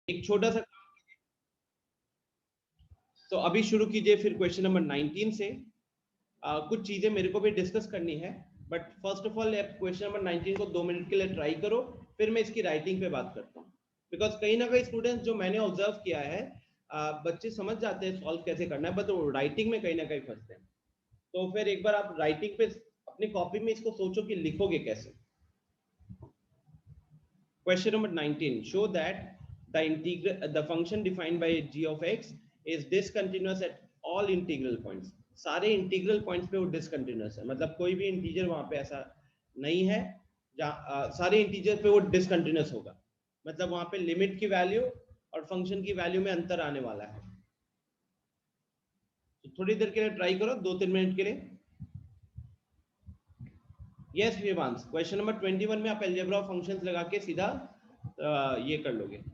एक छोटा सा। तो अभी शुरू कीजिए फिर क्वेश्चन नंबर 19 से। कुछ चीजें मेरे को भी डिस्कस करनी है, but first of all question number 19 को 2 मिनट के लिए ट्राई करो, फिर मैं इसकी राइटिंग पे बात करता हूँ। बिकॉज कहीं ना कहीं स्टूडेंट्स जो मैंने ऑब्जर्व किया है, बच्चे समझ जाते हैं सॉल्व कैसे करना है, बट राइटिंग में कहीं ना कहीं फंसते हैं। तो फिर एक बार आप राइटिंग पे अपनी कॉपी में इसको सोचो कि लिखोगे कैसे। Question number 19. Show that the function defined by g of x is discontinuous at all integral points. सारे इंटीग्रल पॉइंट्स पे वो डिसकंटिन्यूअस है, मतलब कोई भी इंटीजर वहां पे ऐसा नहीं है जहाँ सारे इंटीजर पे वो डिसकंटिन्यूअस होगा, मतलब वहां पे लिमिट की वैल्यू और फंक्शन की वैल्यू में अंतर आने वाला है। तो थोड़ी देर के लिए ट्राई करो, 2-3 मिनट के लिए। यस विवांश, क्वेश्चन नंबर 21 में आप अलजेब्रा फंक्शंस लगा के सीधा ये कर लोगे।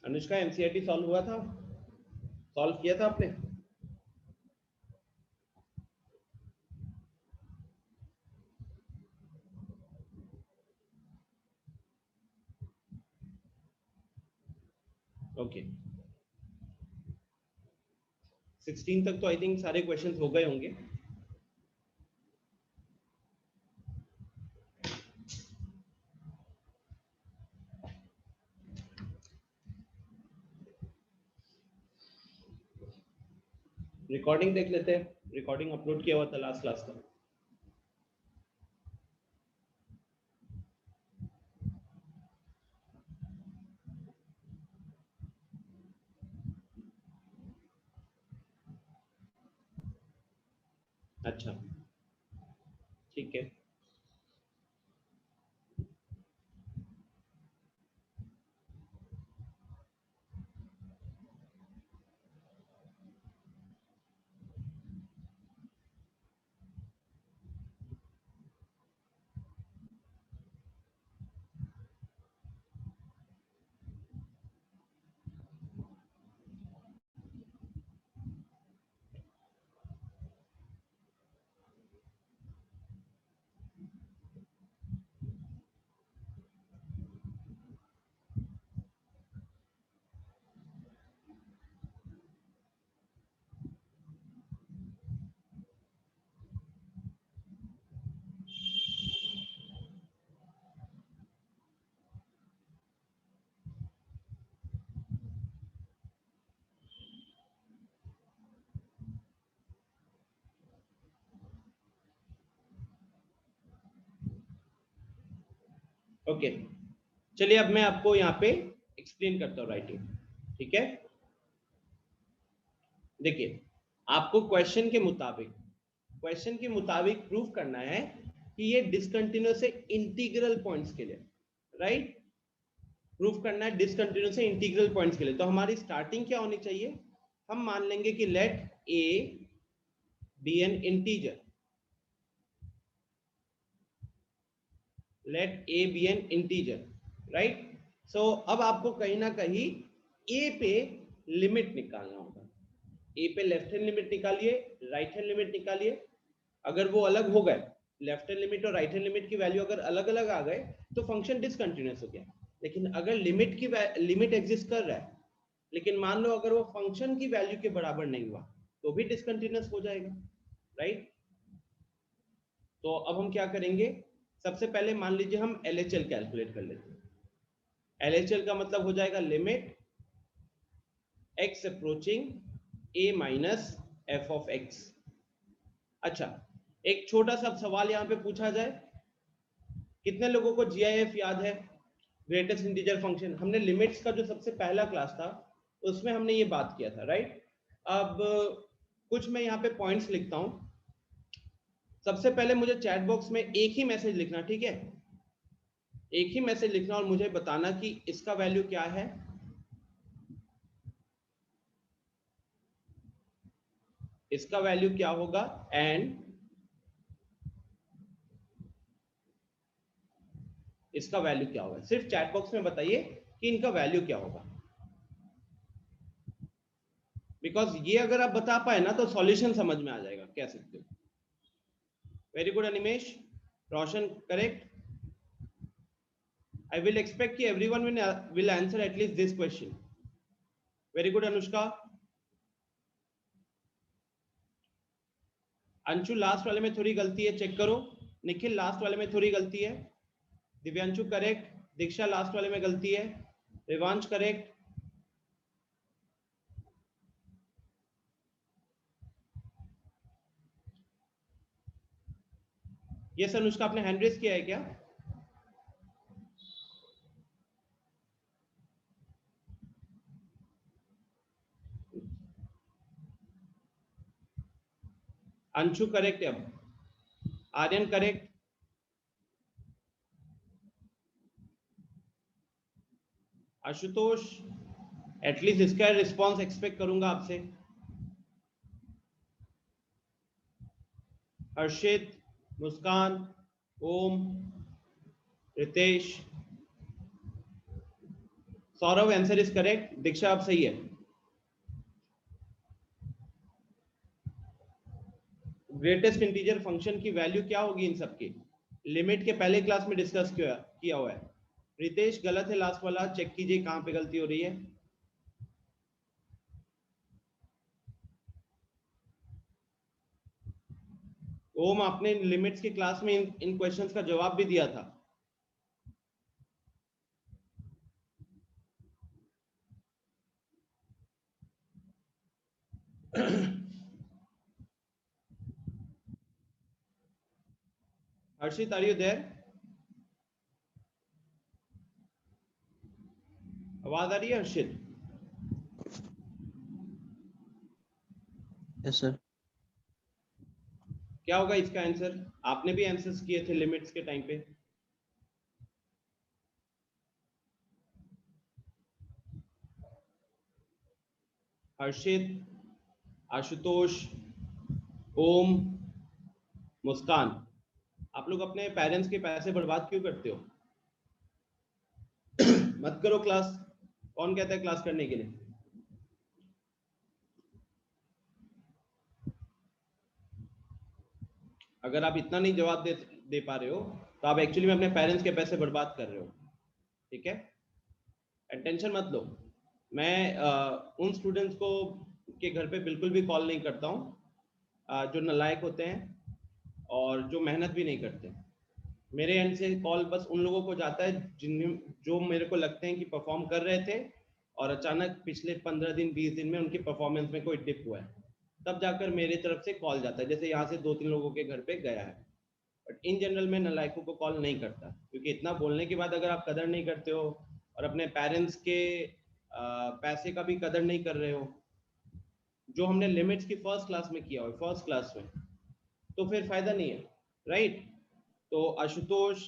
अनुष्का, एनसीईआरटी सॉल्व हुआ था? सॉल्व किया था आपने? ओके, 16 तक तो आई थिंक सारे क्वेश्चंस हो गए होंगे। रिकॉर्डिंग देख लेते हैं, रिकॉर्डिंग अपलोड किया हुआ था लास्ट क्लास का। अच्छा, ठीक है। ओके, चलिए अब मैं आपको यहाँ पे एक्सप्लेन करता हूँ राइटिंग, ठीक है। देखिए, आपको क्वेश्चन के मुताबिक प्रूफ करना है कि ये डिसकंटिन्यूअस है इंटीग्रल पॉइंट्स के लिए, राइट। प्रूफ करना है डिसकंटिन्यूअस है इंटीग्रल पॉइंट्स के लिए। तो हमारी स्टार्टिंग क्या होनी चाहिए, हम मान लेंगे कि let A B N integer, let A B N integer, right. So अब आपको कहीं ना कहीं ए पे लिमिट निकालना होगा। ए पे लेफ्ट हैंड लिमिट निकालिए, राइट हैंड लिमिट निकालिए। अगर वो अलग हो गए, लेफ्ट हैंड लिमिट और राइट हैंड लिमिट की वैल्यू अगर अलग अलग आ गए तो फंक्शन डिसकंटिन्यूअस हो गया। लेकिन अगर लिमिट एग्जिस्ट कर रहा है, लेकिन मान लो अगर वो फंक्शन की वैल्यू के बराबर नहीं हुआ तो भी डिसकंटिन्यूअस हो जाएगा, राइट। तो अब हम क्या करेंगे, सबसे पहले मान लीजिए हम LHL कैलकुलेट कर लेते हैं। LHL का मतलब हो जाएगा limit x approaching a minus f of x। अच्छा, एक छोटा सा सवाल यहां पे पूछा जाए, कितने लोगों को GIF याद है, ग्रेटेस्ट इंटीजर फंक्शन। हमने लिमिट्स का जो सबसे पहला क्लास था उसमें हमने ये बात किया था, राइट। अब कुछ मैं यहाँ पे पॉइंट्स लिखता हूं। सबसे पहले मुझे चैट बॉक्स में एक ही मैसेज लिखना, ठीक है, एक ही मैसेज लिखना और मुझे बताना कि इसका वैल्यू क्या है, इसका वैल्यू क्या होगा, एंड इसका वैल्यू क्या होगा। सिर्फ चैट बॉक्स में बताइए कि इनका वैल्यू क्या होगा। बिकॉज ये अगर आप बता पाए ना तो सॉल्यूशन समझ में आ जाएगा, कह सकते हो। Very good Animesh, Roshan correct. I will expect कि everyone will answer at least this question. Very good Anushka. Anshu last वाले में थोड़ी गलती है, चेक करो। निखिल लास्ट वाले में थोड़ी गलती है। दिव्यांशु करेक्ट। दीक्षा लास्ट वाले में गलती है। रिवांश करेक्ट। यस अनुष्का, आपने हैंड रेज किया है क्या? अंशु करेक्ट है। अब आर्यन करेक्ट। आशुतोष, एटलीस्ट इसका रिस्पॉन्स एक्सपेक्ट करूंगा आपसे। Harshit, Muskan, Om, Ritesh, Saurabh answer is correct. Diksha आप सही है। ग्रेटेस्ट इंटीजर फंक्शन की वैल्यू क्या होगी इन सबकी, लिमिट के पहले क्लास में डिस्कस किया हुआ है। रितेश गलत है लास्ट वाला, चेक कीजिए कहां पे गलती हो रही है। ओम, आपने लिमिट्स की क्लास में इन क्वेश्चंस का जवाब भी दिया था। हर्षित, आर यू देयर? आवाज आ रही है हर्षित? Yes sir. क्या होगा इसका आंसर? आपने भी आंसर्स किए थे लिमिट्स के टाइम पे। हर्षित, आशुतोष, ओम, मुस्कान, आप लोग अपने पेरेंट्स के पैसे बर्बाद क्यों करते हो? मत करो क्लास। कौन कहता है क्लास करने के लिए? अगर आप इतना नहीं जवाब दे पा रहे हो तो आप एक्चुअली में अपने पेरेंट्स के पैसे बर्बाद कर रहे हो, ठीक है। टेंशन मत लो। मैं उन स्टूडेंट्स को के घर पे बिल्कुल भी कॉल नहीं करता हूँ जो नालायक होते हैं और जो मेहनत भी नहीं करते। मेरे एंड से कॉल बस उन लोगों को जाता है जो मेरे को लगते हैं कि परफॉर्म कर रहे थे और अचानक पिछले 15 दिन 20 दिन में उनकी परफॉर्मेंस में कोई डिप हुआ है, तब जाकर मेरे तरफ से कॉल जाता है। जैसे यहाँ से 2-3 लोगों के घर पे गया है। बट इन जनरल मैं नालायकों को कॉल नहीं करता, क्योंकि इतना बोलने के बाद अगर आप कदर नहीं करते हो और अपने पेरेंट्स के पैसे का भी कदर नहीं कर रहे हो, जो हमने लिमिट्स की फर्स्ट क्लास में किया हो, फर्स्ट क्लास में, तो फिर फायदा नहीं है, राइट। तो आशुतोष,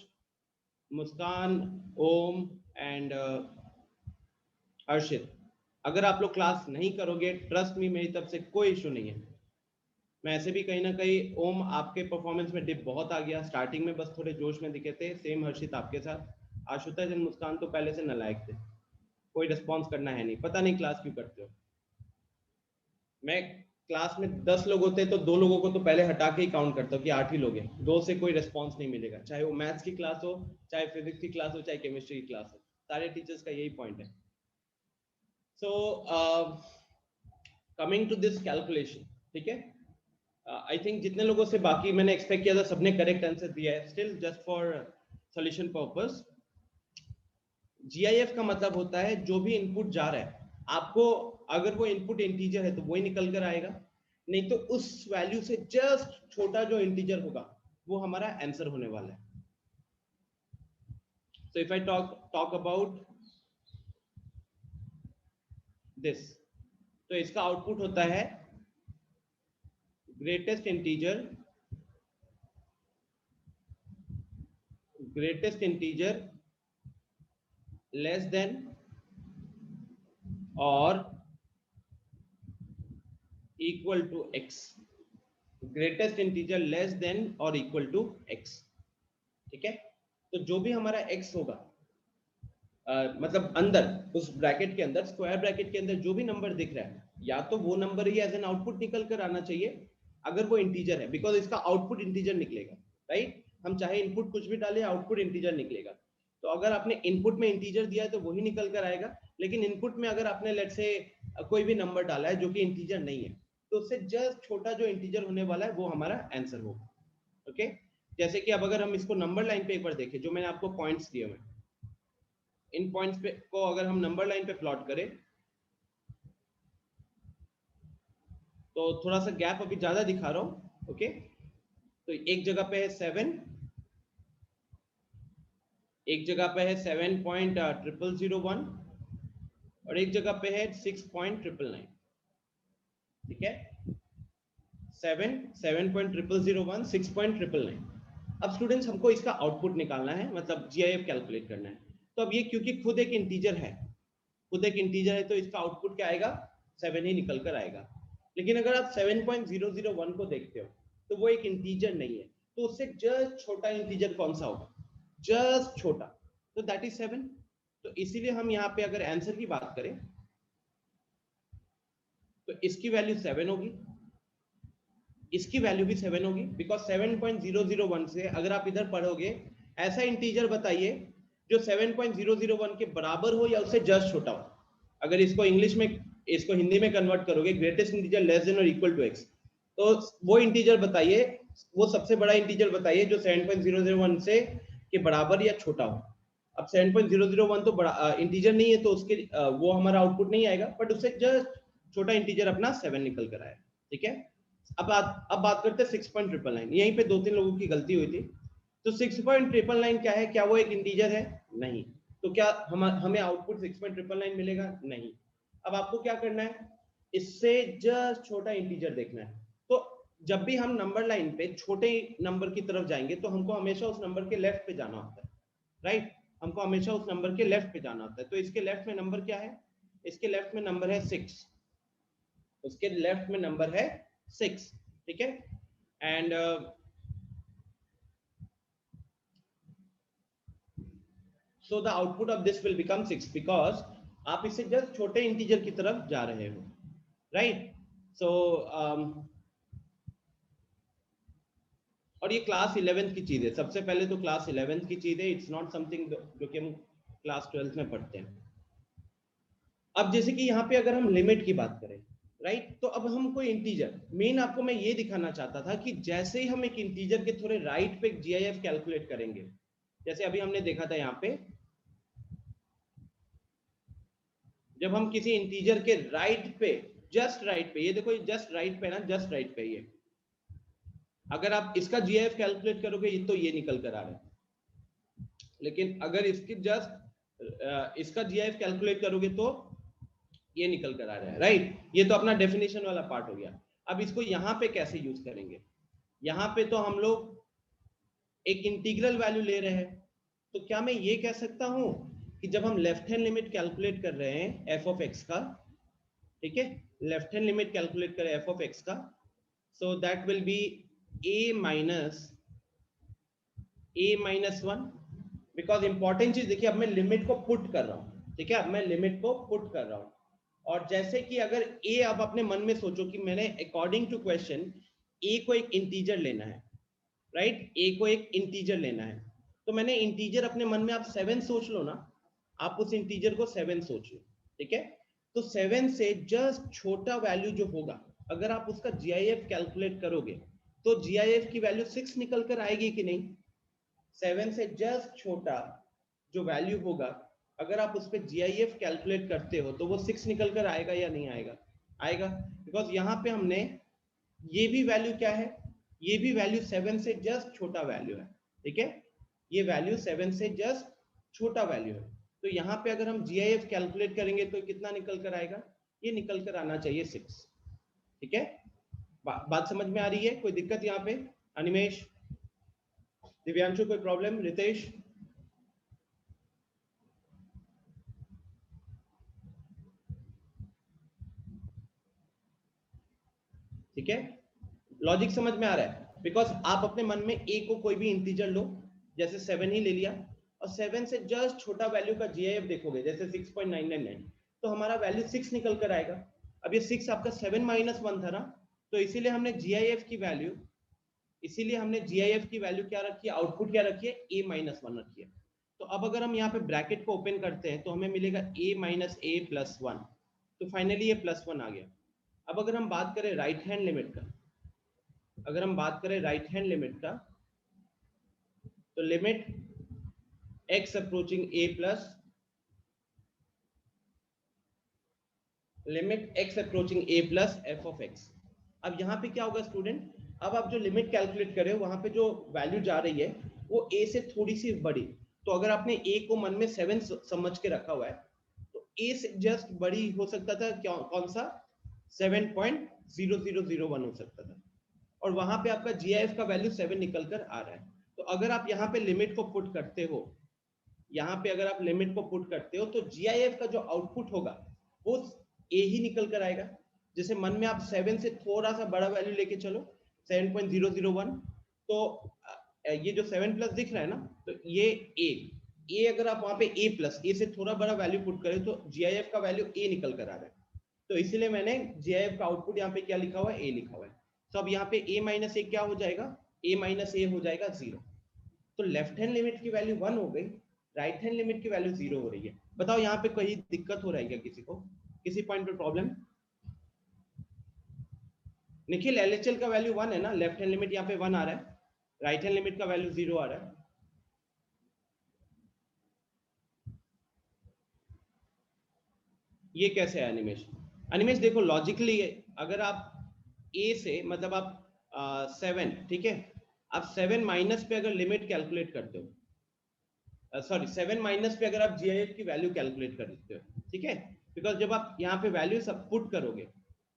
मुस्कान, ओम एंड हर्षित, अगर आप लोग क्लास नहीं करोगे, ट्रस्ट मी, मेरी तरफ से कोई इशू नहीं है। मैं ऐसे भी कहीं ना कहीं, ओम आपके परफॉर्मेंस में डिप बहुत आ गया, स्टार्टिंग में बस थोड़े जोश में दिखे थे, सेम हर्षित आपके साथ। आशुतोष एंड मुस्कान तो पहले से नालायक थे, कोई रिस्पॉन्स करना है नहीं, पता नहीं क्लास क्यों करते हो। मैं क्लास में 10 लोग होते हैं तो 2 लोगों को तो पहले हटा के ही काउंट करता हूँ कि 8 ही लोग हैं, 2 से कोई रिस्पॉन्स नहीं मिलेगा, चाहे वो मैथ्स की क्लास हो, चाहे फिजिक्स की क्लास हो, चाहे केमिस्ट्री की क्लास हो, सारे टीचर्स का यही पॉइंट है। So coming to this calculation, ठीक है, आई थिंक जितने लोगों से बाकी मैंने एक्सपेक्ट किया था सबने करेक्ट आंसर दिया है। Still just for solution purpose, GIF का मतलब होता है जो भी इनपुट जा रहा है आपको, अगर वो इनपुट इंटीजर है तो वही निकल कर आएगा, नहीं तो उस वैल्यू से जस्ट छोटा जो इंटीजर होगा वो हमारा आंसर होने वाला है। So if I talk about this, तो इसका आउटपुट होता है ग्रेटेस्ट इंटीजर लेस देन और equal to x, greatest integer less than और इक्वल टू x, ठीक है। तो जो भी हमारा x होगा, मतलब अंदर उस ब्रैकेट के अंदर, स्क्वायर ब्रैकेट के अंदर जो भी नंबर दिख रहा है, या तो वो नंबर ही एज एन आउटपुट निकल कर आना चाहिए अगर वो इंटीजर है, बिकॉज इसका आउटपुट इंटीजर निकलेगा, राइट। हम चाहे इनपुट कुछ भी डालें, आउटपुट इंटीजर निकलेगा। तो अगर आपने इनपुट में इंटीजर दिया है तो वही निकल कर आएगा, लेकिन इनपुट में अगर आपने लेट्स से कोई भी नंबर डाला है जो कि इंटीजर नहीं है, तो उससे जस्ट छोटा जो इंटीजर होने वाला है वो हमारा आंसर होगा, ओके। जैसे कि अब अगर हम इसको नंबर लाइन पे एक बार देखें, जो मैंने आपको पॉइंट्स दिए हुए, इन पॉइंट्स पे को अगर हम नंबर लाइन पे प्लॉट करें, तो थोड़ा सा गैप अभी ज्यादा दिखा रहा हूं, ओके। तो एक जगह पे है 7, एक जगह पे है 7.0001 और एक जगह पे है 6.999, ठीक है। 7, 7.0001, 6.999। अब स्टूडेंट्स हमको इसका आउटपुट निकालना है, मतलब जीआईएफ कैलकुलेट करना है। तो अब ये क्योंकि खुद एक इंटीजर है, खुद एक इंटीजर है, तो इसका आउटपुट क्या आएगा, 7 ही निकल कर आएगा। लेकिन अगर आप 7.001 को देखते हो तो वो एक इंटीजर नहीं है, तो उससे जस्ट छोटा इंटीजर कौन सा होगा, जस्ट छोटा, तो दैट इज 7। तो इसीलिए हम यहाँ पे अगर आंसर की बात करें तो इसकी वैल्यू 7 होगी, इसकी वैल्यू भी 7 होगी, बिकॉज 7.001 से अगर आप इधर पढ़ोगे, ऐसा इंटीजर बताइए जो 7.001 के बराबर हो या उससे जस्ट छोटा हो। अगर इसको इंग्लिश में, इसको हिंदी में कन्वर्ट करोगे, ग्रेटेस्ट इंटीजर लेस देन और इक्वल टू x, तो वो इंटीजर बताइए, वो सबसे बड़ा इंटीजर बताइए जो 7.001 से के बराबर या छोटा हो। अब 7.001 तो बड़ा इंटीजर नहीं है, तो उसके वो हमारा आउटपुट नहीं आएगा, बट उससे जस्ट छोटा इंटीजर अपना 7 निकल कर आया, ठीक है। अब बात करते हैं 6.999। यहीं पे 2-3 लोगों की गलती हुई थी। तो 6.999 क्या है, क्या वो एक इंटीजर है, नहीं। तो क्या हमें आउटपुट 6.999 मिलेगा, नहीं। अब आपको क्या करना है, इससे जस्ट छोटा इंटीजर देखना है। तो जब भी हम नंबर लाइन पे छोटे नंबर की तरफ जाएंगे तो हमको हमेशा उस नंबर के लेफ्ट पे जाना होता है, राइट। हमको हमेशा उस नंबर के लेफ्ट पे जाना होता है। तो इसके लेफ्ट में नंबर क्या है, इसके लेफ्ट में नंबर है 6, उसके लेफ्ट में नंबर है 6, ठीक है। And so the output of this will become 6 because आप इससे जस्ट छोटे इंटीजर की तरफ जा रहे हो, राइट। सो और ये क्लास 11th की चीज है, सबसे पहले तो क्लास 11th की चीज है, इट्स नॉट समथिंग जो कि हम क्लास 12th में पढ़ते हैं। अब जैसे कि यहाँ पे अगर हम लिमिट की बात करें, राइट, तो अब हम कोई इंटीजर, मेन आपको मैं ये दिखाना चाहता था कि जैसे ही हम एक इंटीजर के थोड़े राइट पे जीआईएफ कैलकुलेट करेंगे, जैसे अभी हमने देखा था यहाँ पे, जब हम किसी इंटीजर के राइट पे, जस्ट राइट पे, ये देखो ये जस्ट राइट पे ना, जस्ट राइट पे, ये अगर आप इसका जीआईएफ कैलकुलेट करोगे ये तो ये निकल कर आ रहा है, लेकिन अगर इसकी जस्ट इसका जीआईएफ कैलकुलेट करोगे तो ये निकल कर आ रहा है, राइट। ये तो अपना डेफिनेशन वाला पार्ट हो गया। अब इसको यहाँ पे कैसे यूज करेंगे, यहाँ पे तो हम लोग एक इंटीग्रल वैल्यू ले रहे हैं, तो क्या मैं ये कह सकता हूं कि जब हम लेफ्ट हैंड लिमिट कैलकुलेट कर रहे हैं एफ ऑफ एक्स का, ठीक है, लेफ्ट हैंड लिमिट कैलकुलेट करें एफ ऑफ एक्स का, so that will be A minus one, because important चीज देखिए, अब मैं लिमिट को पुट कर रहा हूं, ठीक है, अब मैं लिमिट को पुट कर रहा हूं, और जैसे कि अगर ए, अब अपने मन में सोचो कि मैंने अकॉर्डिंग टू क्वेश्चन ए को एक इंटीजर लेना है, राइट, ए को एक इंटीजर लेना है, तो मैंने इंटीजर अपने मन में, आप 7 सोच लो ना, आप उस इंटीजर को 7 सोच लो, ठीक है, तो 7 से जस्ट छोटा वैल्यू जो होगा, अगर आप उसका जीआईएफ कैलकुलेट करोगे तो जीआईएफ की वैल्यू 6 निकल कर आएगी कि नहीं? 7 से जस्ट छोटा जो वैल्यू होगा, अगर आप उस पर जीआईएफ कैलकुलेट करते हो तो वो 6 निकल कर आएगा या नहीं आएगा? आएगा, बिकॉज यहाँ पे हमने ये भी वैल्यू क्या है, ये भी वैल्यू 7 से जस्ट छोटा वैल्यू है, ठीक है, ये वैल्यू 7 से जस्ट छोटा वैल्यू है, तो यहाँ पे अगर हम जीआईएफ कैलकुलेट करेंगे तो कितना निकल कर आएगा? ये निकल कर आना चाहिए 6, ठीक है, बात समझ में आ रही है? कोई दिक्कत यहाँ पे? अनिमेश, दिव्यांशु, कोई प्रॉब्लम? रितेश? ठीक है, लॉजिक समझ में आ रहा है? बिकॉज आप अपने मन में ए को कोई भी इंटीजर लो, जैसे 7 ही ले लिया, और 7 से जस्ट छोटा वैल्यू का जीआईएफ देखोगे, जैसे 6.999, तो हमारा वैल्यू 6 निकल कर आएगा। अब ये 6 आपका 7 माइनस 1 था ना, तो इसीलिए हमने जीआईएफ की वैल्यू, क्या रखी है, आउटपुट क्या रखी है, ए माइनस 1 रखी है। तो अब अगर हम यहाँ पे ब्रैकेट को ओपन करते हैं तो हमें मिलेगा ए माइनस ए प्लस 1, तो फाइनली ये प्लस 1 आ गया। अब अगर हम बात करें राइट हैंड लिमिट का, तो limit x approaching a plus, f of x। अब यहाँ पे क्या होगा स्टूडेंट, अब आप जो लिमिट कैलकुलेट कर रहे हो वहां पे जो वैल्यू जा रही है वो a से थोड़ी सी बड़ी, तो अगर आपने a को मन में 7 समझ के रखा हुआ है, तो a से जस्ट बड़ी हो सकता था, क्या, कौन सा, 7.0001 हो सकता था, और वहां पे आपका जीआईएफ का वैल्यू 7 निकल कर आ रहा है। तो अगर आप यहाँ पे लिमिट को पुट करते हो, तो जीआईएफ का जो आउटपुट होगा वो ए ही निकल कर आएगा। जैसे मन में आप 7 से थोड़ा सा बड़ा वैल्यू लेके चलो, 7.001, तो ये जो 7 प्लस दिख रहा है ना, तो ये ए अगर आप वहां पे ए से थोड़ा बड़ा वैल्यू पुट करें तो जीआईएफ का वैल्यू ए निकल कर आ रहा है, तो इसीलिए मैंने जीआईएफ का आउटपुट यहाँ पे क्या लिखा हुआ है, ए लिखा हुआ है। तो अब यहाँ पे a माइनस ए क्या हो जाएगा, a माइनस ए हो जाएगा 0। तो लेफ्ट हैंड लिमिट की वैल्यू 1 हो गई, राइट हैंड लिमिट की वैल्यू 0 हो रही है। बताओ यहाँ पे कोई दिक्कत हो रहा है क्या किसी को, किसी पॉइंट पे प्रॉब्लम? निखिल, एलएचएल का वैल्यू 1 है ना, लेफ्ट हैंड लिमिट यहाँ पे 1 आ रहा है, राइट हैंड लिमिट का वैल्यू 0 आ रहा है। ये कैसे है अनिमेश? अनिमेश देखो लॉजिकली, अगर आप ए से, मतलब आप 7, ठीक है, आप 7 माइनस पे अगर लिमिट कैलकुलेट करते हो, सॉरी 7 माइनस पे अगर आप जीआईएफ की वैल्यू कैलकुलेट कर देते हो, ठीक है, बिकॉज जब आप यहाँ पे वैल्यू सब पुट करोगे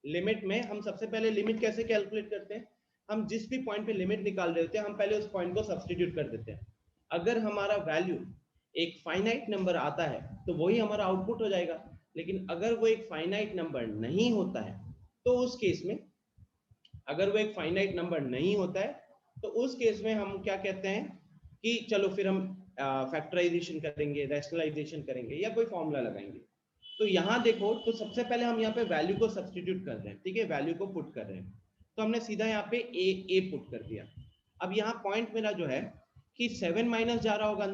लिमिट में, हम सबसे पहले लिमिट कैसे कैलकुलेट करते हैं, हम जिस भी पॉइंट पे लिमिट निकाल रहे होते हैं हम पहले उस पॉइंट को सब्सटीट्यूट कर देते हैं। अगर हमारा वैल्यू एक फाइनाइट नंबर आता है तो वही हमारा आउटपुट हो जाएगा, लेकिन अगर वो एक फाइनाइट नंबर नहीं होता है तो उस केस में, अगर वो एक फाइनाइट नंबर नहीं होता है तो उस केस में हम क्या कहते हैं कि चलो फिर हम फैक्टराइजेशन करेंगे, रैशनलाइजेशन करेंगे, या कोई फॉर्मूला लगाएंगे। तो यहाँ देखो, तो सबसे पहले हम यहाँ पे वैल्यू को सब्स्टिट्यूट कर रहे हैं, ठीक है, वैल्यू को पुट कर रहे हैं, तो हमने सीधा यहाँ पे ए पुट कर दिया। अब यहाँ पॉइंट मेरा जो है कि 7 माइनस जा रहा होगा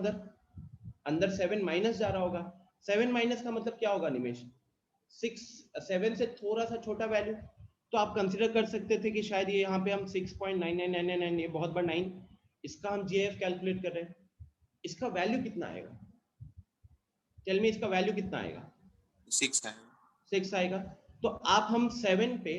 अंदर 7 माइनस जा रहा होगा। 7 माइनस का मतलब क्या होगा निमेश? 7 से थोड़ा सा छोटा वैल्यू, तो आप कंसिडर कर सकते थे कि शायद ये यहाँ पे हम 6.99999, ये बहुत बड़ा 9, इसका हम जीएफ कैलकुलेट कर रहे हैं, इसका वैल्यू कितना आएगा? टेल मी, इसका वैल्यू कितना आएगा? 6 आएगा। 6 आएगा। तो आप, हम 7 पे,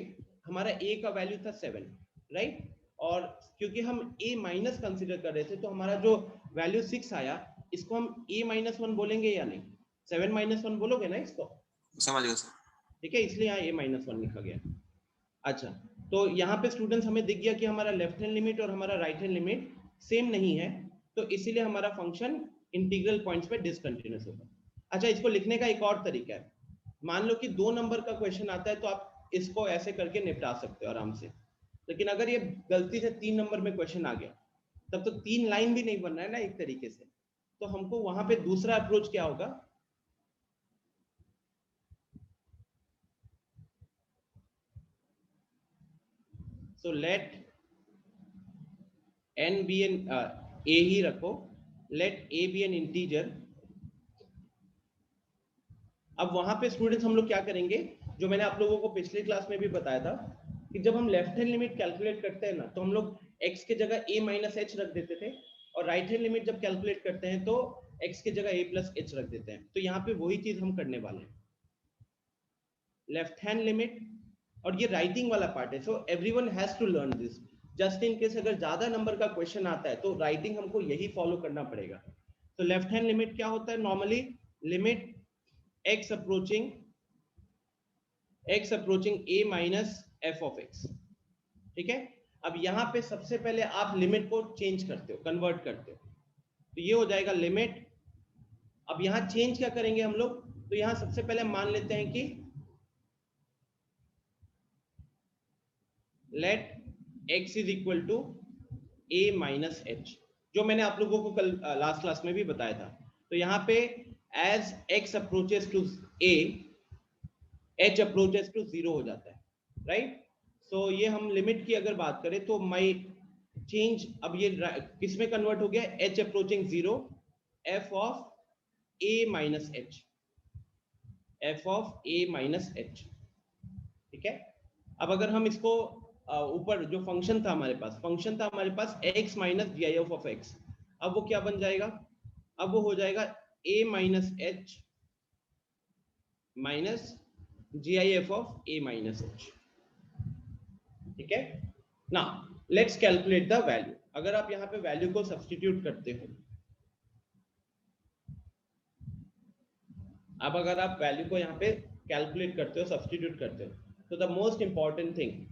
हमारा a का वैल्यू था 7, राइट, और क्योंकि हम a माइनस कंसिडर कर रहे थे तो हमारा जो वैल्यू 6 आया, इसको हम a माइनस 1 बोलेंगे या नहीं? 7 माइनस 1 बोलोगे ना इसको? समझ गया सर। ठीक है, इसलिए यहाँ a माइनस 1 लिखा गया। अच्छा, तो यहाँ पे स्टूडेंट्स हमें दिख गया कि हमारा लेफ्ट हैंड लिमिट और हमारा राइट हैंड लिमिट सेम नहीं है, तो इसीलिए हमारा फंक्शन इंटीग्रल पॉइंट्स पे डिसकंटिन्यूअस होगा। अच्छा, इसको लिखने का एक और तरीका है, मान लो कि 2 नंबर का क्वेश्चन आता है तो आप इसको ऐसे करके निपटा सकते हो आराम से, लेकिन अगर ये गलती से 3 नंबर में क्वेश्चन आ गया तब तो 3 लाइन भी नहीं बन रहा है ना एक तरीके से, तो हमको वहां पे दूसरा अप्रोच क्या होगा, so let n be an a ही रखो, let a be N integer. अब वहां पे स्टूडेंट्स हम लोग क्या करेंगे, जो मैंने आप लोगों को पिछली क्लास में भी बताया था कि जब हम लेफ्ट हैंड लिमिट कैलकुलेट करते हैं ना, तो हम लोग x के जगह a माइनस एच रख देते थे, और राइट हैंड लिमिट जब कैलकुलेट करते हैं तो x के जगह a प्लस एच रख देते हैं। तो यहाँ पे वही चीज हम करने वाले हैं, लेफ्ट हैंड लिमिट, और ये राइटिंग वाला पार्ट है, so everyone has to learn this, just in case अगर ज्यादा नंबर का क्वेश्चन आता है तो राइटिंग हमको यही फॉलो करना पड़ेगा। तो लेफ्ट हैंड लिमिट क्या होता है, normally limit x approaching a minus F of x, ठीक है। अब यहाँ पे सबसे पहले आप लिमिट को चेंज करते हो, कन्वर्ट करते हो, तो ये हो जाएगा लिमिट। अब यहाँ चेंज क्या करेंगे हम लोग, तो यहाँ सबसे पहले मान लेते हैं कि let x is equal to a minus H, जो मैंने आप लोगों को कल लास्ट क्लास में भी बताया था। तो यहाँ पे as x approaches to a, h approaches to 0 हो जाता है, राइट। सो ये हम लिमिट की अगर बात करें तो माई चेंज, अब ये किस में कन्वर्ट हो गया, h approaching 0 f of a minus H, f of a minus H, ठीक है। अब अगर हम इसको ऊपर जो फंक्शन था हमारे पास x minus G I F of X, अब वो क्या बन जाएगा, अब वो हो जाएगा a minus H minus G I F of a minus H, ठीक है ना। Let's calculate the value. अगर आप यहाँ पे वैल्यू को सब्स्टिट्यूट करते हो, अब अगर आप वैल्यू को यहाँ पे कैलकुलेट करते हो, सब्स्टिट्यूट करते हो, तो द मोस्ट इंपॉर्टेंट थिंग,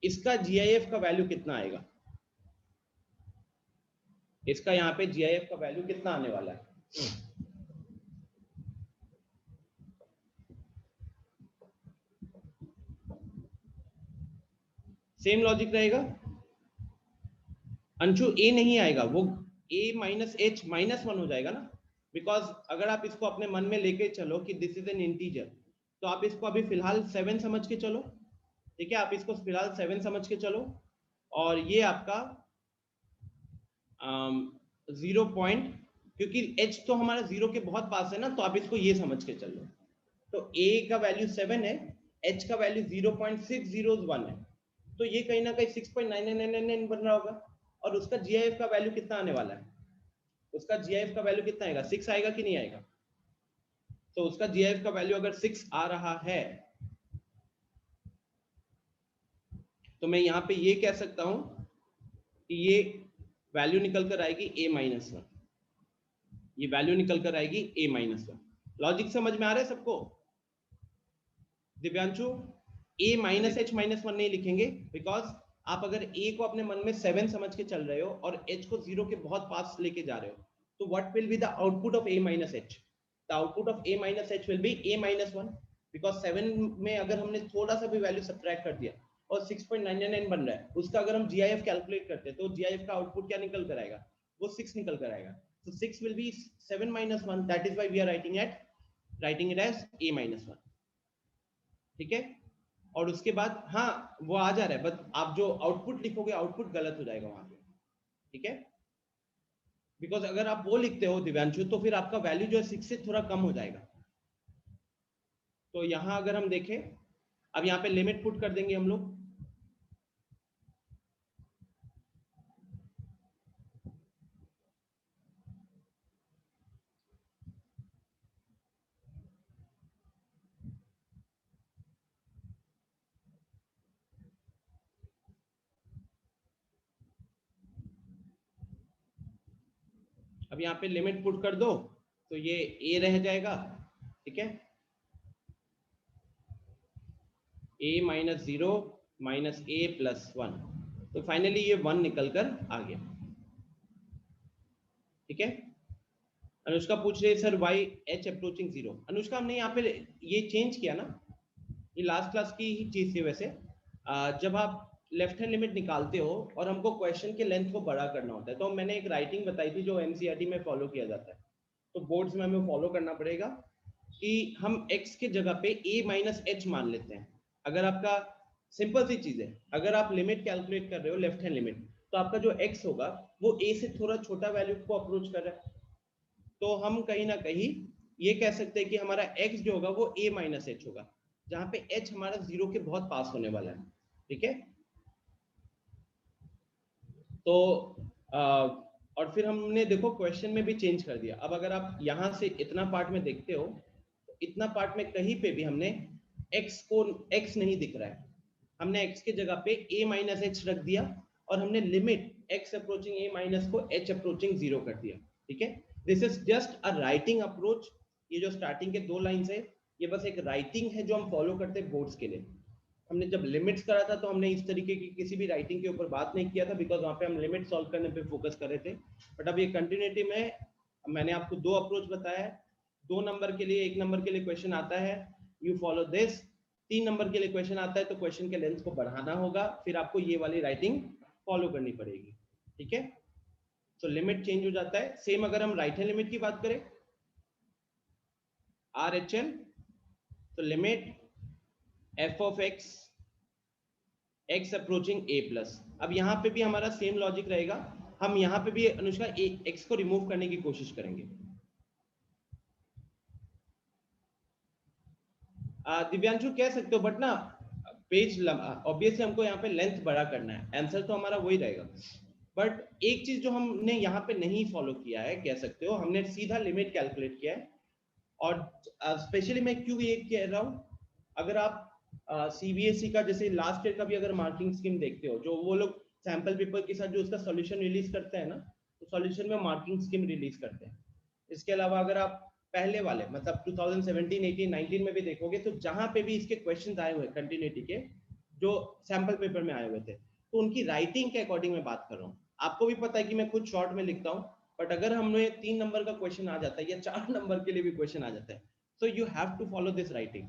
इसका GIF का वैल्यू कितना आएगा, इसका यहाँ पे GIF का वैल्यू कितना आने वाला है, सेम लॉजिक रहेगा। अंशु a नहीं आएगा, वो a माइनस एच माइनस 1 हो जाएगा ना, बिकॉज अगर आप इसको अपने मन में लेके चलो कि दिस इज एन इंटीजर, तो आप इसको अभी फिलहाल 7 समझ के चलो, ठीक है, आप इसको फिलहाल 7 समझ के चलो, और ये आपका 0 पॉइंट, क्योंकि h तो हमारा 0 के बहुत पास है ना, तो आप इसको ये समझ के चलो, तो a का वैल्यू 7 है, h का वैल्यू 0.601 है, तो ये कहीं ना कहीं 6.9999 बन रहा होगा, और उसका GIF का वैल्यू कितना आने वाला है, उसका GIF का वैल्यू कितना आएगा, 6 आएगा कि नहीं आएगा। तो उसका GIF का वैल्यू अगर 6 आ रहा है, तो मैं यहाँ पे ये कह सकता हूं कि ये वैल्यू निकल कर आएगी a माइनस 1, ये वैल्यू निकल कर आएगी a माइनस 1। लॉजिक समझ में आ रहा है सबको। Divyanshu, a minus H minus 1 नहीं लिखेंगे, बिकॉज आप अगर a को अपने मन में 7 समझ के चल रहे हो और h को 0 के बहुत पास लेके जा रहे हो, तो what will be the output of a minus H, the output of a minus H will be a minus 1, because 7 में अगर हमने थोड़ा सा भी वैल्यू सब्ट्रैक्ट कर दिया और 6.99 बन रहा है, उसका अगर हम GIF कैलकुलेट करते हैं तो GIF का आउटपुट क्या निकल कर आएगा, वो 6 निकल कर आएगा। So 6 will be 7 minus 1, that is why we are writing it as a minus 1, ठीक है। और उसके बाद हाँ वो आ जा रहा है, बट आप जो आउटपुट लिखोगे आउटपुट गलत हो जाएगा वहां पे, ठीक है, बिकॉज अगर आप वो लिखते हो दिव्यांशु, तो फिर आपका वैल्यू जो है 6 से थोड़ा कम हो जाएगा। तो यहां अगर हम देखें, अब यहाँ पे लिमिट पुट कर देंगे हम लोग, अब यहाँ पे लिमिट पुट कर दो, तो ये a रह जाएगा, ठीक है, a minus 0 minus a plus 1, तो फाइनली ये 1 निकल कर आ गया। ठीक है। अनुष्का पूछ रही है sir why H approaching 0। Anushka हमने यहाँ पे ये चेंज किया ना, ये लास्ट क्लास की ही चीज थी वैसे। जब आप लेफ्ट हैंड लिमिट निकालते हो और हमको क्वेश्चन के लेंथ को बड़ा करना होता है, तो मैंने एक राइटिंग बताई थी जो एनसीईआरटी में फॉलो किया जाता है, तो बोर्ड्स में हमें फॉलो करना पड़ेगा कि हम x के जगह पे a माइनस एच मान लेते हैं। अगर आपका सिंपल सी चीज है, अगर आप लिमिट कैलकुलेट कर रहे हो लेफ्ट हैंड लिमिट, तो आपका जो x होगा वो a से थोड़ा छोटा वैल्यू को अप्रोच कर रहा है, तो हम कहीं ना कहीं ये कह सकते हैं कि हमारा x जो होगा वो a माइनस एच होगा, जहां पे h हमारा 0 के बहुत पास होने वाला है। ठीक है, तो और फिर हमने देखो क्वेश्चन में भी चेंज कर दिया। अब अगर आप यहां से इतना पार्ट में देखते हो, तो इतना पार्ट में कहीं पे भी हमने x को x नहीं दिख रहा है, हमने x के जगह पे a माइनस एच रख दिया और हमने limit x approaching a minus को h अप्रोचिंग 0 कर दिया। ठीक है, this is just a writing approach. ये जो स्टार्टिंग के 2 लाइंस है, ये बस एक राइटिंग है जो हम फॉलो करते हैं बोर्ड्स के लिए। हमने जब लिमिट्स करा था तो हमने इस तरीके की किसी भी राइटिंग के ऊपर बात नहीं किया था, बिकॉज वहाँ पे हम लिमिट सॉल्व करने पे फोकस कर रहे थे। बट अब ये कंटिन्यूटी में मैंने आपको 2 अप्रोच बताया है। 2 नंबर के लिए, 1 नंबर के लिए क्वेश्चन आता है, यू फॉलो दिस। 3 नंबर के लिए क्वेश्चन आता है तो क्वेश्चन के लेंथ को बढ़ाना होगा, फिर आपको ये वाली राइटिंग फॉलो करनी पड़ेगी। ठीक है, तो लिमिट चेंज हो जाता है। सेम अगर हम राइट हैंड लिमिट की बात करें आर एच एल, तो limit F of x x approaching a plus. अब यहाँ पे भी हमारा सेम लॉजिक रहेगा, हम यहाँ पे भी अनुष्का x को रिमूव करने की कोशिश करेंगे। दिव्यांशु कह सकते हो, बट ना पेज ऑब्वियसली हमको यहाँ पे लेंथ बड़ा करना है, आंसर तो हमारा वही रहेगा। बट एक चीज जो हमने यहाँ पे नहीं फॉलो किया है, कह सकते हो, हमने सीधा लिमिट कैलकुलेट किया है। और स्पेशली मैं क्यों ये कह रहा हूँ, अगर आप सीबीएसई का जैसे लास्ट ईयर का भी अगर मार्किंग स्कीम देखते हो, जो वो लोग सैंपल पेपर के साथ जो उसका सॉल्यूशन रिलीज करते हैं ना, तो सॉल्यूशन में मार्किंग स्कीम रिलीज करते हैं। इसके अलावा अगर आप पहले वाले मतलब 2017, 18, 19 में भी देखोगे, तो जहां पे भी इसके क्वेश्चंस आए हुए कंटिन्यूटी के जो सैंपल पेपर में आए हुए थे, तो उनकी राइटिंग के अकॉर्डिंग मैं बात कर रहा हूँ। आपको भी पता है कि मैं खुद शॉर्ट में लिखता हूँ, बट अगर हमें 3 नंबर का क्वेश्चन आ जाता है या 4 नंबर के लिए भी क्वेश्चन आ जाता है, तो you have to follow this writing.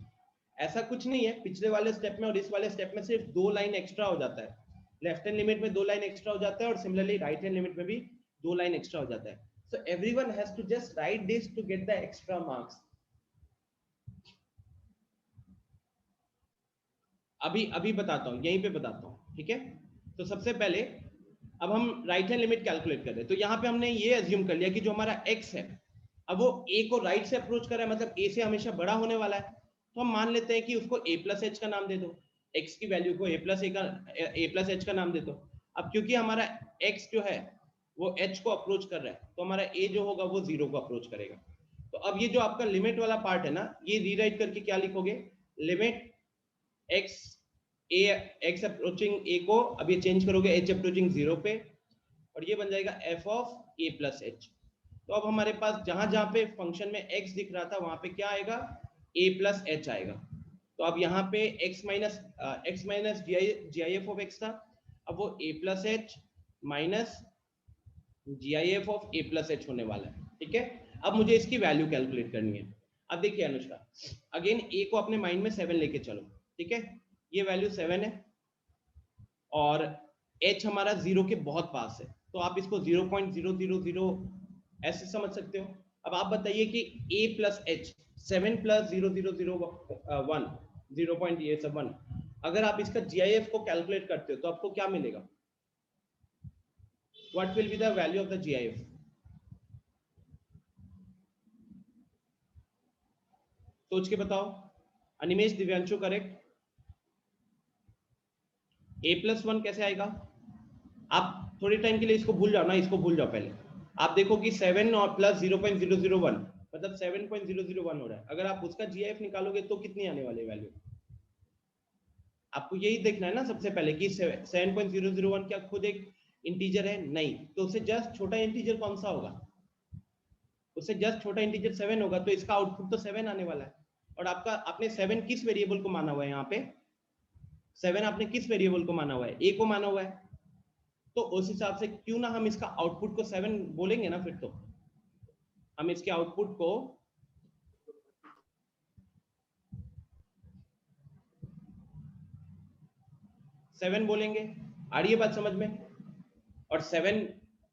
ऐसा कुछ नहीं है, पिछले वाले स्टेप में और इस वाले स्टेप में सिर्फ 2 लाइन एक्स्ट्रा हो जाता है। लेफ्ट हैंड लिमिट में 2 लाइन एक्स्ट्रा हो जाता है और सिमिलरली राइट हैंड लिमिट में भी 2 लाइन एक्स्ट्रा हो जाता है। So everyone has to just write this to get the extra marks. अभी बताता हूँ, यहीं पे बताता हूँ। ठीक है, तो सबसे पहले अब हम राइट हैंड लिमिट कैलकुलेट कर रहे हैं, तो यहाँ पे हमने ये एज्यूम कर लिया कि जो हमारा x है, अब वो a को राइट से अप्रोच कर रहा है, मतलब a से हमेशा बड़ा होने वाला है, तो हम मान लेते हैं कि उसको a प्लस एच का नाम दे दो, x की वैल्यू को a प्लस एच का नाम दे दो। अब क्योंकि हमारा x जो है वो h को अप्रोच कर रहा है, तो हमारा a जो होगा वो 0 को अप्रोच करेगा। तो अब ये जो आपका लिमिट वाला पार्ट है ना, ये रीराइट करके क्या लिखोगे, लिमिट x अप्रोचिंग a को अब ये चेंज करोगे h अप्रोचिंग 0 पे, और ये बन जाएगा f of a plus H. तो अब हमारे पास जहां जहां पे फंक्शन में x दिख रहा था वहां पे क्या आएगा, a प्लस एच आएगा। तो अब यहाँ पे x minus G I F of x था, अब वो a plus H minus G I F of a plus H होने वाला है। ठीक है, अब मुझे इसकी वैल्यू कैलकुलेट करनी है। अब देखिए अनुष्का, अगेन a को अपने माइंड में 7 लेके चलो। ठीक है, ये वैल्यू 7 है और h हमारा 0 के बहुत पास है, तो आप इसको 0.000 ऐसे समझ सकते हो। अब आप बताइए कि a प्लस एच 7 प्लस 0.001 0.1, अगर आप इसका GIF को कैलकुलेट करते हो तो आपको क्या मिलेगा, what will be the value of the GIF? सोच के बताओ। अनिमेश, दिव्यांशु, करेक्ट। a+1 कैसे आएगा, आप थोड़े टाइम के लिए इसको भूल जाओ ना, इसको भूल जाओ पहले। आप देखो कि 7 और प्लस 0.001 मतलब 7.001 हो रहा है। अगर आप उसका GIF निकालोगे तो कितनी आने वाली वैल्यू, आपको यही देखना है ना सबसे पहले कि 7.001 क्या खुद एक इंटीजर है, नहीं, तो उससे जस्ट छोटा इंटीजर कौन सा होगा, उससे जस्ट छोटा इंटीजर 7 होगा, तो इसका आउटपुट तो 7 आने वाला है। और आपका आपने 7 किस वेरिएबल को माना हुआ है, यहाँ पे 7 आपने किस वेरिएबल को माना हुआ है, a को माना हुआ है, तो उस हिसाब से क्यों ना हम इसका आउटपुट को 7 बोलेंगे ना फिर तो। हम इसके आउटपुट को 7 बोलेंगे। आ रही है बात समझ में? और 7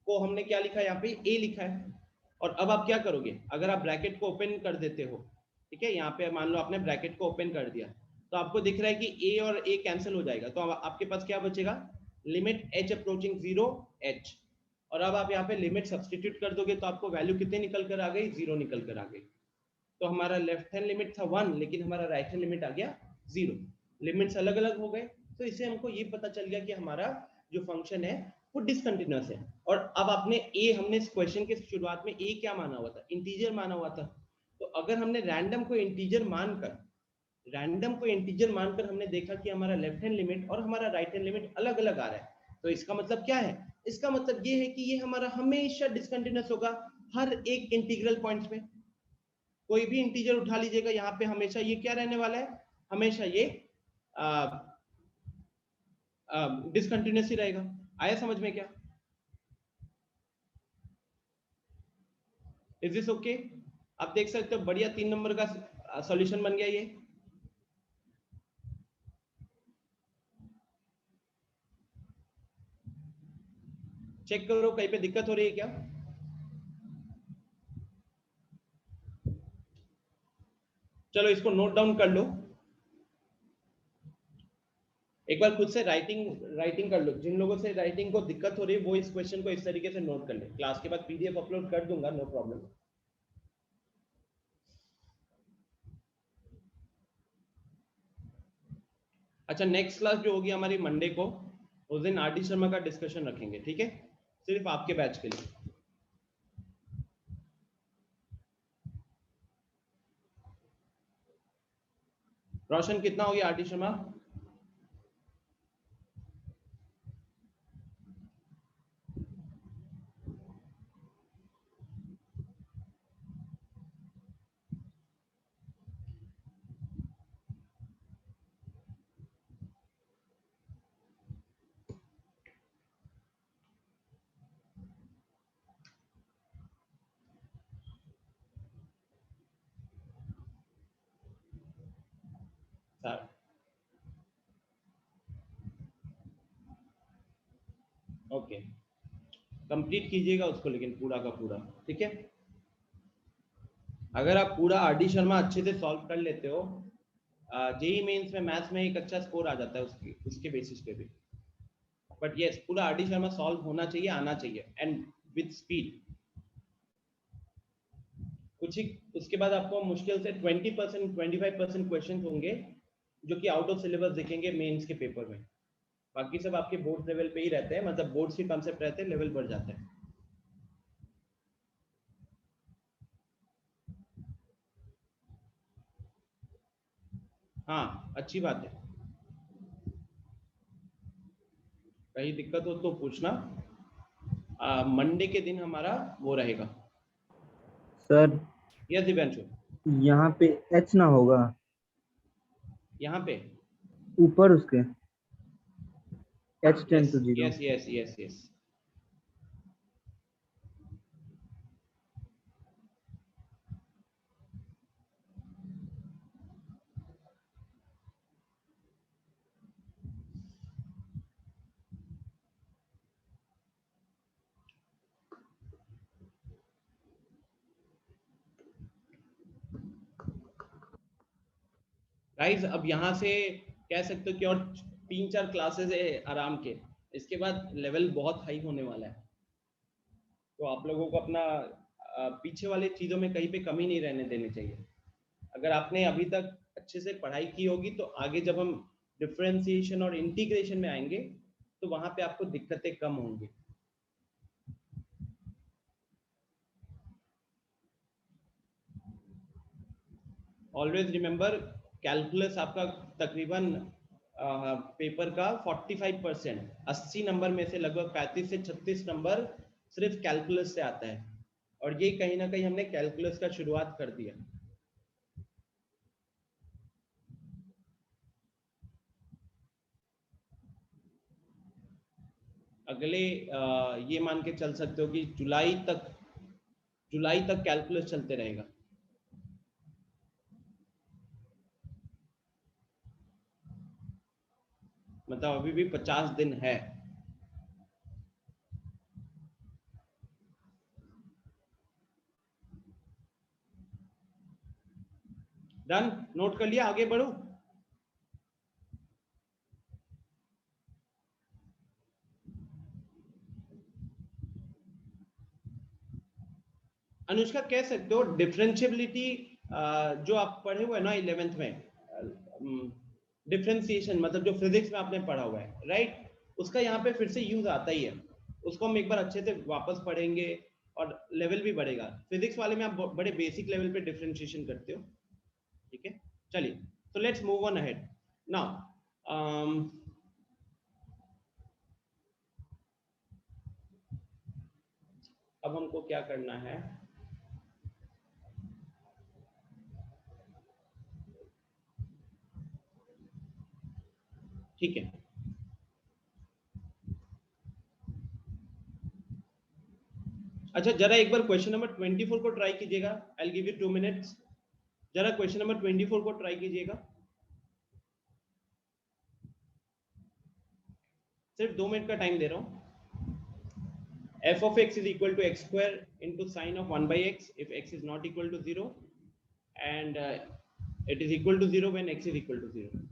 को हमने क्या लिखा है यहाँ पे, a लिखा है। और अब आप क्या करोगे, अगर आप ब्रैकेट को ओपन कर देते हो, ठीक है, यहाँ पे मान लो आपने ब्रैकेट को ओपन कर दिया, तो आपको दिख रहा है कि a और a कैंसिल हो जाएगा, तो आपके पास क्या बचेगा, लिमिट h अप्रोचिंग 0 h। और अब आप यहाँ पे लिमिट सब्सटीट्यूट कर दोगे तो आपको वैल्यू कितनी निकल कर आ गई, 0 निकल कर आ गई। तो हमारा लेफ्ट हैंड लिमिट था 1, लेकिन हमारा राइट हैंड लिमिट आ गया 0। लिमिट्स अलग अलग हो गए, तो इससे हमको ये पता चल गया कि हमारा जो फंक्शन है वो डिसकंटिन्यूअस है। और अब हमने इस क्वेश्चन के शुरुआत में a क्या माना हुआ था, इंटीजर माना हुआ था। तो अगर हमने रैंडम को इंटीजर मानकर हमने देखा कि हमारा लेफ्ट हैंड लिमिट और हमारा राइट हैंड लिमिट अलग अलग आ रहा है, तो इसका मतलब क्या है, इसका मतलब ये है कि ये हमारा हमेशा डिसकंटिन्यूअस होगा हर एक इंटीग्रल पॉइंट्स में। कोई भी इंटीजर उठा लीजिएगा, यहाँ पे हमेशा ये क्या रहने वाला है, हमेशा ये डिसकंटिन्यूअस ही रहेगा। आया समझ में क्या? Is this okay? आप देख सकते हो बढ़िया 3 नंबर का सॉल्यूशन बन गया ये। चेक करो कहीं पे दिक्कत हो रही है क्या? चलो इसको नोट डाउन कर लो, एक बार खुद से राइटिंग कर लो। जिन लोगों से राइटिंग को दिक्कत हो रही है वो इस क्वेश्चन को इस तरीके से नोट कर ले। क्लास के बाद पीडीएफ अपलोड कर दूंगा, नो प्रॉब्लम। अच्छा, नेक्स्ट क्लास जो होगी हमारी मंडे को, उस दिन आरडी शर्मा का डिस्कशन रखेंगे, ठीक है, सिर्फ आपके बैच के लिए। रोशन कितना हो गया आरडी शर्मा? ओके, कंप्लीट कीजिएगा उसको लेकिन पूरा का पूरा, ठीक है। अगर आप पूरा आरडी शर्मा अच्छे से सॉल्व कर लेते हो, जेई मेंस में मैथ्स में एक अच्छा स्कोर आ जाता है उसके बेसिस पे भी। बट यस, पूरा आरडी शर्मा सॉल्व होना चाहिए, आना चाहिए, एंड विद स्पीड। कुछ ही उसके बाद आपको मुश्किल से 20% 25% क्वेश्चन होंगे जो कि आउट ऑफ सिलेबस दिखेंगे मेंस के पेपर में। बाकी सब आपके बोर्ड लेवल पे ही रहते हैं, मतलब बोर्ड के कॉन्सेप्ट रहते हैं, लेवल बढ़ जाता है। हाँ, अच्छी बात है, कहीं दिक्कत हो तो पूछना। मंडे के दिन हमारा वो रहेगा। Sir yes Divyanshu. यहाँ पे एच ना होगा, यहाँ पे ऊपर उसके h tends to 0। Yes yes yes yes. Guys अब यहाँ से कह सकते हो कि और 3-4 क्लासेस है आराम के, इसके बाद लेवल बहुत हाई होने वाला है। तो आप लोगों को अपना पीछे वाले चीज़ों में कहीं पे कमी नहीं रहने देनी चाहिए। अगर आपने अभी तक अच्छे से पढ़ाई की होगी तो आगे जब हम डिफरेंशिएशन और इंटीग्रेशन में आएंगे तो वहां पे आपको दिक्कतें कम होंगी। ऑलवेज रिमेंबर, कैलकुलस आपका तकरीबन पेपर का 45%, 80 नंबर में से लगभग 35 से 36 नंबर सिर्फ कैलकुलस से आता है। और ये कहीं ना कहीं हमने कैलकुलस का शुरुआत कर दिया। अगले ये मान के चल सकते हो कि जुलाई तक जुलाई तक कैलकुलस चलते रहेगा। मतलब अभी भी 50 दिन है। डन, नोट कर लिया, आगे बढ़ो। अनुष्का कह सकते हो डिफरेंशियबिलिटी जो आप पढ़े हुए हैं ना 11th में, डिफरेंशिएशन मतलब जो फिजिक्स में आपने पढ़ा हुआ है, राइट, उसका यहाँ पे फिर से यूज आता ही है। उसको हम एक बार अच्छे से वापस पढ़ेंगे और लेवल भी बढ़ेगा। फिजिक्स वाले में आप बड़े बेसिक लेवल पे डिफरेंशिएशन करते हो, ठीक है। चलिए, तो let's move on ahead now. अब हमको क्या करना है, ठीक है। अच्छा, जरा एक बार क्वेश्चन नंबर 24 को ट्राई कीजिएगा। I will give you 2 minutes. जरा क्वेश्चन नंबर 24 को ट्राई कीजिएगा, सिर्फ 2 मिनट का टाइम दे रहा हूं। f of x is equal to x square into sine of 1 by x if x is not equal to 0, and it is equal to 0 when x is equal to 0.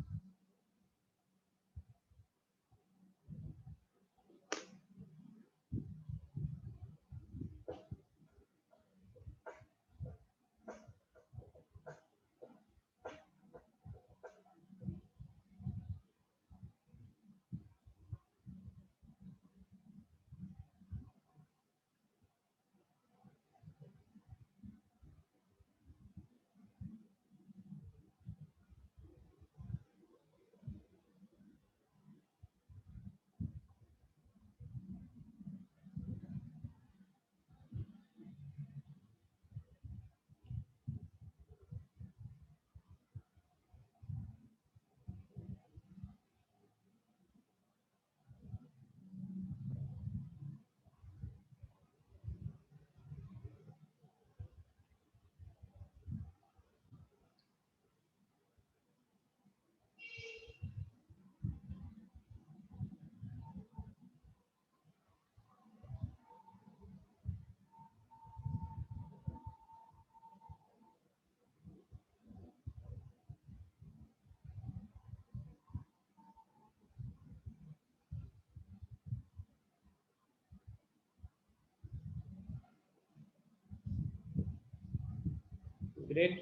Great.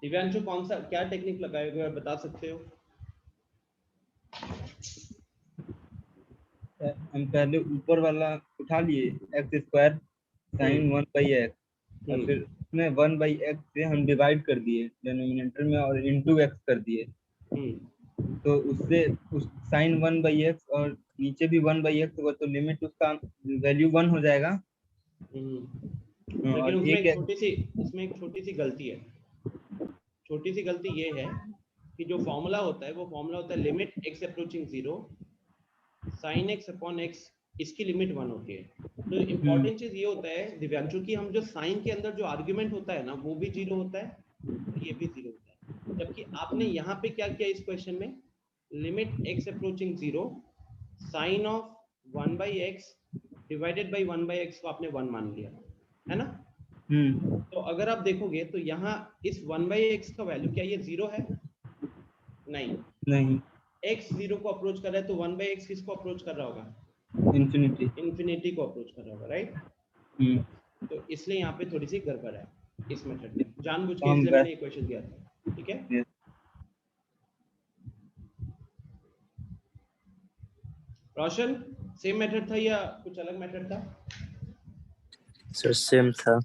Divyanshu कौन सा क्या technique लगाए हुए बता सकते हो? हम पहले ऊपर वाला उठा लिए x square sine 1 by x, और फिर उसमें 1 बाई एक्स से हम डिवाइड कर दिए डिनोमिनेटर में और इनटू एक्स कर दिए। तो उससे उस साइन 1 बाई एक्स और नीचे भी 1 बाई एक्स होगा तो लिमिट उसका वैल्यू 1 हो जाएगा। लेकिन उसमें एक छोटी सी गलती है। छोटी सी गलती ये है कि जो फॉर्मूला होता है वो फॉर्मूला होता है limit x approaching 0 sin x upon x, इसकी लिमिट 1 होती है। तो इम्पोर्टेंट चीज ये होता है दिव्यांशु की, हम जो साइन के अंदर जो आर्ग्यूमेंट होता है ना वो भी 0 होता है और ये भी 0 होता है। जबकि आपने यहाँ पे क्या किया इस क्वेश्चन में, limit x approaching 0 sine of 1 by X divided by 1 by X को आपने 1 मान लिया है ना। तो अगर आप देखोगे तो यहाँ इस 1 बाई एक्स का वैल्यू क्या ये 0 है? नहीं, x 0 को अप्रोच कर रहा है तो 1 बाई एक्स किसको अप्रोच कर रहा होगा? इंफिनिटी को अप्रोच कर रहा होगा, राइट। तो इसलिए यहाँ पे थोड़ी सी गड़बड़ है इस मेथड में, जानबूझ के इसलिए मैंने ये क्वेश्चन दिया था, ठीक है। रोशन, सेम मेथड था या कुछ अलग मेथड था? सर सेम था।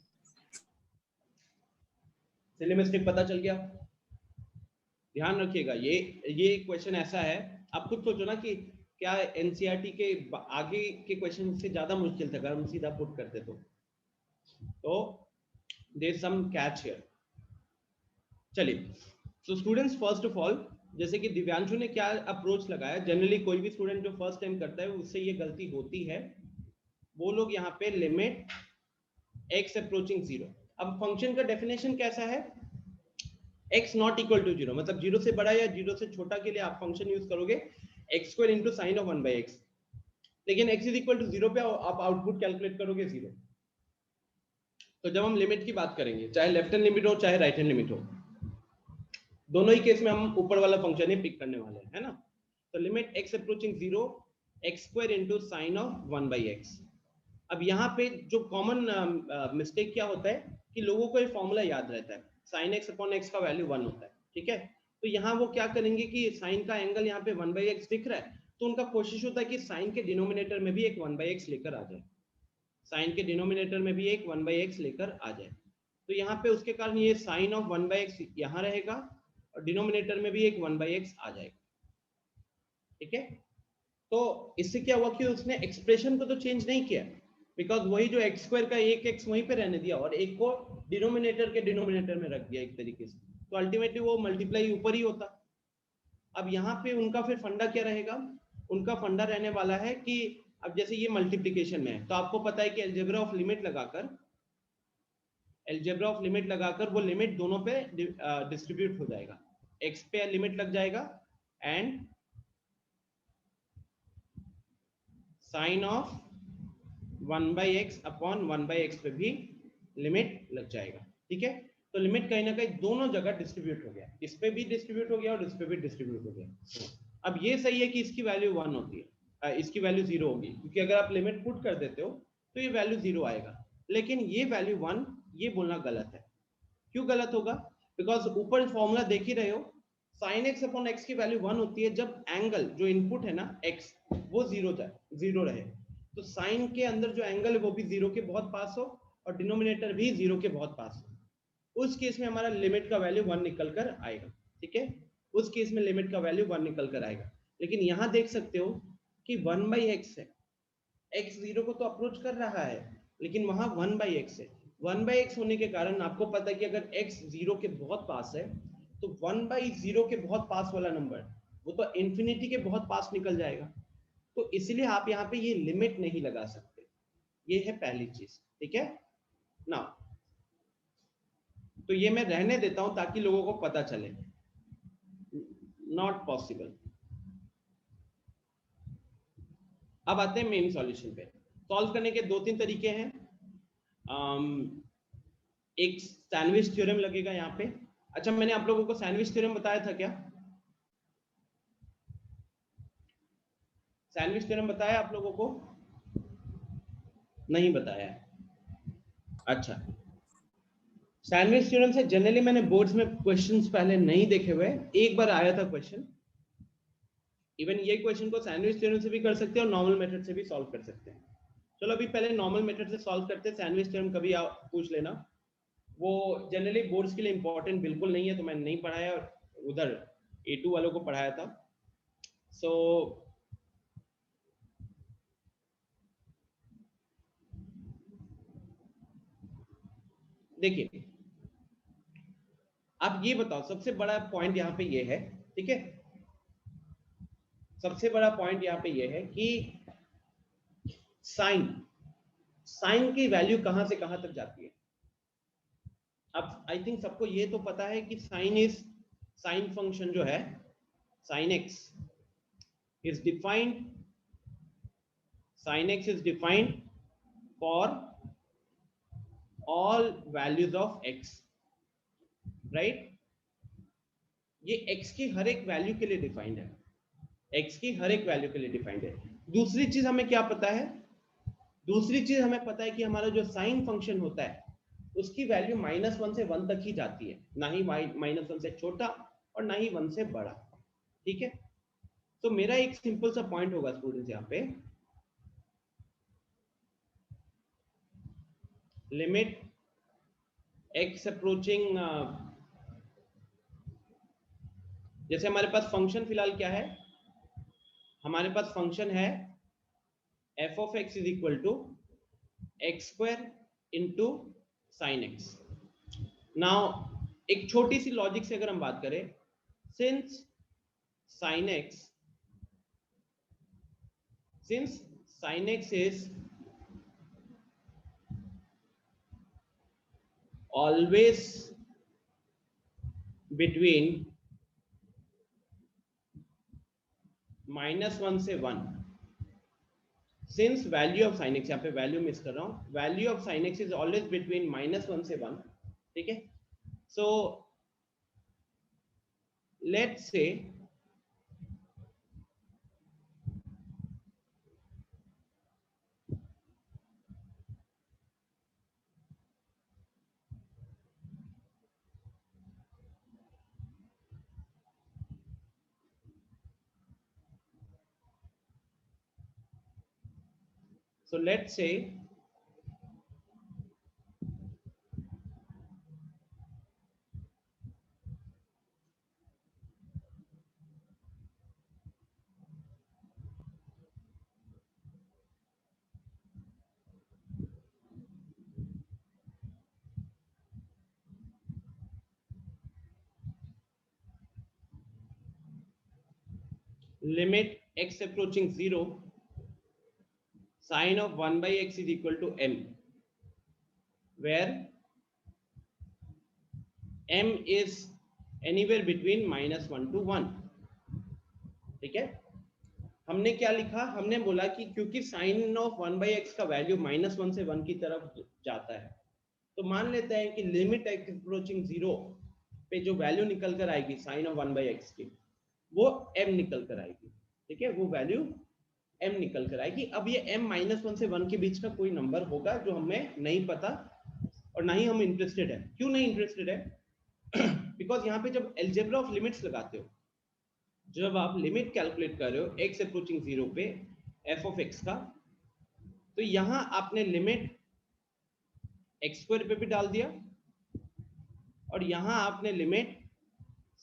चलिए मिस्टेक पता चल गया। ध्यान रखिएगा, ये क्वेश्चन ऐसा है, आप खुद सोचो ना कि क्या एनसीईआरटी के आगे के क्वेश्चन से ज्यादा मुश्किल था अगर हम सीधा पुट करते तो देयर सम कैच हियर। चलिए, so students first of all, जैसे कि दिव्यांशु ने क्या अप्रोच लगाया, जनरली कोई भी स्टूडेंट जो फर्स्ट टाइम करता है उससे ये गलती होती है। वो लोग यहाँ पे लिमिट x अप्रोचिंग 0। अब फंक्शन का डेफिनेशन कैसा है, x नॉट इक्वल टू 0, मतलब 0 से बड़ा या 0 से छोटा के लिए आप फंक्शन यूज करोगे x square into sine of 1/x, लेकिन x इज इक्वल टू 0 पे आप आउटपुट कैलकुलेट करोगे 0। तो जब हम लिमिट की बात करेंगे, चाहे लेफ्ट हैंड लिमिट हो चाहे राइट हैंड लिमिट हो, दोनों ही केस में हम ऊपर वाला फंक्शन ही पिक करने वाले हैं, है ना। तो limit x approaching 0 x square into sine of 1/x। अब यहाँ पे जो कॉमन मिस्टेक क्या होता है कि लोगों को ये फॉर्मूला याद रहता है, साइन x अपॉन x का वैल्यू 1 होता है, ठीक है। तो यहाँ वो क्या करेंगे कि साइन का एंगल यहाँ पे 1/x दिख रहा है, तो उनका कोशिश होता है कि साइन के डिनोमिनेटर में भी एक 1/x लेकर आ जाए, साइन के डिनोमिनेटर में भी एक 1/x लेकर आ जाए। तो यहाँ पे उसके कारण ये साइन ऑफ 1/x यहाँ रहेगा और डिनोमिनेटर में भी एक 1/x आ जाएगा, ठीक है। तो इससे क्या हुआ कि उसने एक्सप्रेशन को तो चेंज नहीं किया, बिकॉज वही जो x स्क्वायर का एक x वहीं पे रहने दिया और एक को डिनोमिनेटर के डिनोमिनेटर में रख दिया एक तरीके से, तो अल्टीमेटली वो मल्टीप्लाई ऊपर ही होता। अब यहाँ पे उनका फिर फंडा क्या रहेगा, उनका फंडा रहने वाला है कि अब जैसे ये मल्टीप्लिकेशन में है, तो आपको पता है कि अलजेब्रा ऑफ लिमिट लगाकर वो लिमिट दोनों पे डिस्ट्रीब्यूट हो जाएगा, x पे लिमिट लग जाएगा and sign of 1/x upon 1/x पे भी लिमिट लग जाएगा, ठीक है। तो लिमिट कहीं ना कहीं दोनों जगह डिस्ट्रीब्यूट हो गया, इस पे भी डिस्ट्रीब्यूट हो गया और इस पे भी डिस्ट्रीब्यूट हो गया। अब ये सही है कि इसकी वैल्यू 1 होती है, इसकी वैल्यू 0 होगी, क्योंकि अगर आप लिमिट पुट कर देते हो तो ये वैल्यू 0 आएगा, लेकिन ये वैल्यू 1 ये बोलना गलत है। क्यों गलत होगा, बिकॉज ऊपर फॉर्मूला देख ही रहे हो, साइन x अपॉन x की वैल्यू 1 होती है जब एंगल जो इनपुट है ना x वो 0 रहे, तो साइन के अंदर जो एंगल है वो भी 0 के बहुत पास हो और डिनोमिनेटर भी 0 के बहुत पास हो, उस केस में हमारा लिमिट का वैल्यू 1 निकल कर आएगा, ठीक है। उस केस में लिमिट का वैल्यू 1 निकल कर आएगा। लेकिन यहाँ देख सकते हो कि 1/x है, x 0 को तो अप्रोच कर रहा है, लेकिन वहां 1/x है। 1/x होने के कारण आपको पता है कि अगर x 0 के बहुत पास है तो 1/0 के बहुत पास वाला नंबर वो तो इंफिनिटी के बहुत पास निकल जाएगा, तो इसलिए आप यहाँ पे ये लिमिट नहीं लगा सकते। ये है पहली चीज, ठीक है ना। तो ये मैं रहने देता हूं ताकि लोगों को पता चले, नॉट पॉसिबल। अब आते हैं मेन सॉल्यूशन पे। सॉल्व करने के 2-3 तरीके हैं। एक सैंडविच थ्योरम लगेगा यहाँ पे। अच्छा, मैंने आप लोगों को सैंडविच थ्योरम बताया था क्या? सैंडविच थ्योरम बताया आप लोगों को? नहीं बताया। अच्छा, सैंडविच थ्योरम से जनरली मैंने बोर्ड्स में क्वेश्चंस पहले नहीं देखे हुए, एक बार आया था क्वेश्चन। इवन ये क्वेश्चन को सैंडविच थ्योरम से भी कर सकते हैं और नॉर्मल मेथड से भी सॉल्व कर सकते हैं। चलो अभी पहले नॉर्मल मेथड से सॉल्व करते हैं। सैंडविच थ्योरम कभी आप पूछ लेना, वो जनरली बोर्ड्स के लिए इंपॉर्टेंट बिल्कुल नहीं है, तो मैंने नहीं पढ़ाया और उधर A2 वालों को पढ़ाया था। सो देखिए, आप ये बताओ, सबसे बड़ा पॉइंट यहाँ पे ये है, ठीक है, सबसे बड़ा पॉइंट यहाँ पे ये है कि साइन की वैल्यू कहां से कहां तक जाती है। अब आई थिंक सबको ये तो पता है कि साइन फंक्शन जो है sin x is defined for all values of x, right? ये x की हर एक वैल्यू के लिए डिफाइंड है, x की हर एक वैल्यू के लिए डिफाइंड है। दूसरी चीज हमें क्या पता है, दूसरी चीज हमें पता है कि हमारा जो साइन फंक्शन होता है उसकी वैल्यू -1 से 1 तक ही जाती है, ना ही -1 से छोटा और ना ही 1 से बड़ा, ठीक है। तो मेरा एक सिंपल सा पॉइंट होगा स्टूडेंट्स यहाँ पे, लिमिट x अप्रोचिंग, जैसे हमारे पास फंक्शन फिलहाल क्या है, हमारे पास फंक्शन है f of x is equal to x square into sin x। Now एक छोटी सी लॉजिक से अगर हम बात करें, since sin x is always between -1 से 1, since value of sine x, यहाँ पे वैल्यू मिस कर रहा हूँ, value of sine x is always between -1 से 1, ठीक है। So let's say limit x approaching 0, sine of 1 by x is equal to m, where m is anywhere between -1 to 1, ठीक है। हमने क्या लिखा, हमने बोला कि क्योंकि साइन ऑफ 1 by x का वैल्यू -1 से 1 की तरफ जाता है, तो मान लेते हैं कि लिमिट x अप्रोचिंग 0 पे जो वैल्यू निकल कर आएगी साइन ऑफ 1 by x की, वो m निकल कर आएगी, ठीक है, वो वैल्यू m निकल कर आएगी। अब ये m -1 से 1 के बीच का कोई नंबर होगा जो हमें नहीं पता और ना ही हम इंटरेस्टेड है। क्यों नहीं इंटरेस्टेड है? बिकॉज यहाँ पे जब एल्जेब्रा ऑफ लिमिट्स लगाते हो, जब आप लिमिट कैलकुलेट कर रहे हो x अप्रोचिंग 0 पे f ऑफ x का, तो यहाँ आपने लिमिट x² पे भी डाल दिया और यहाँ आपने limit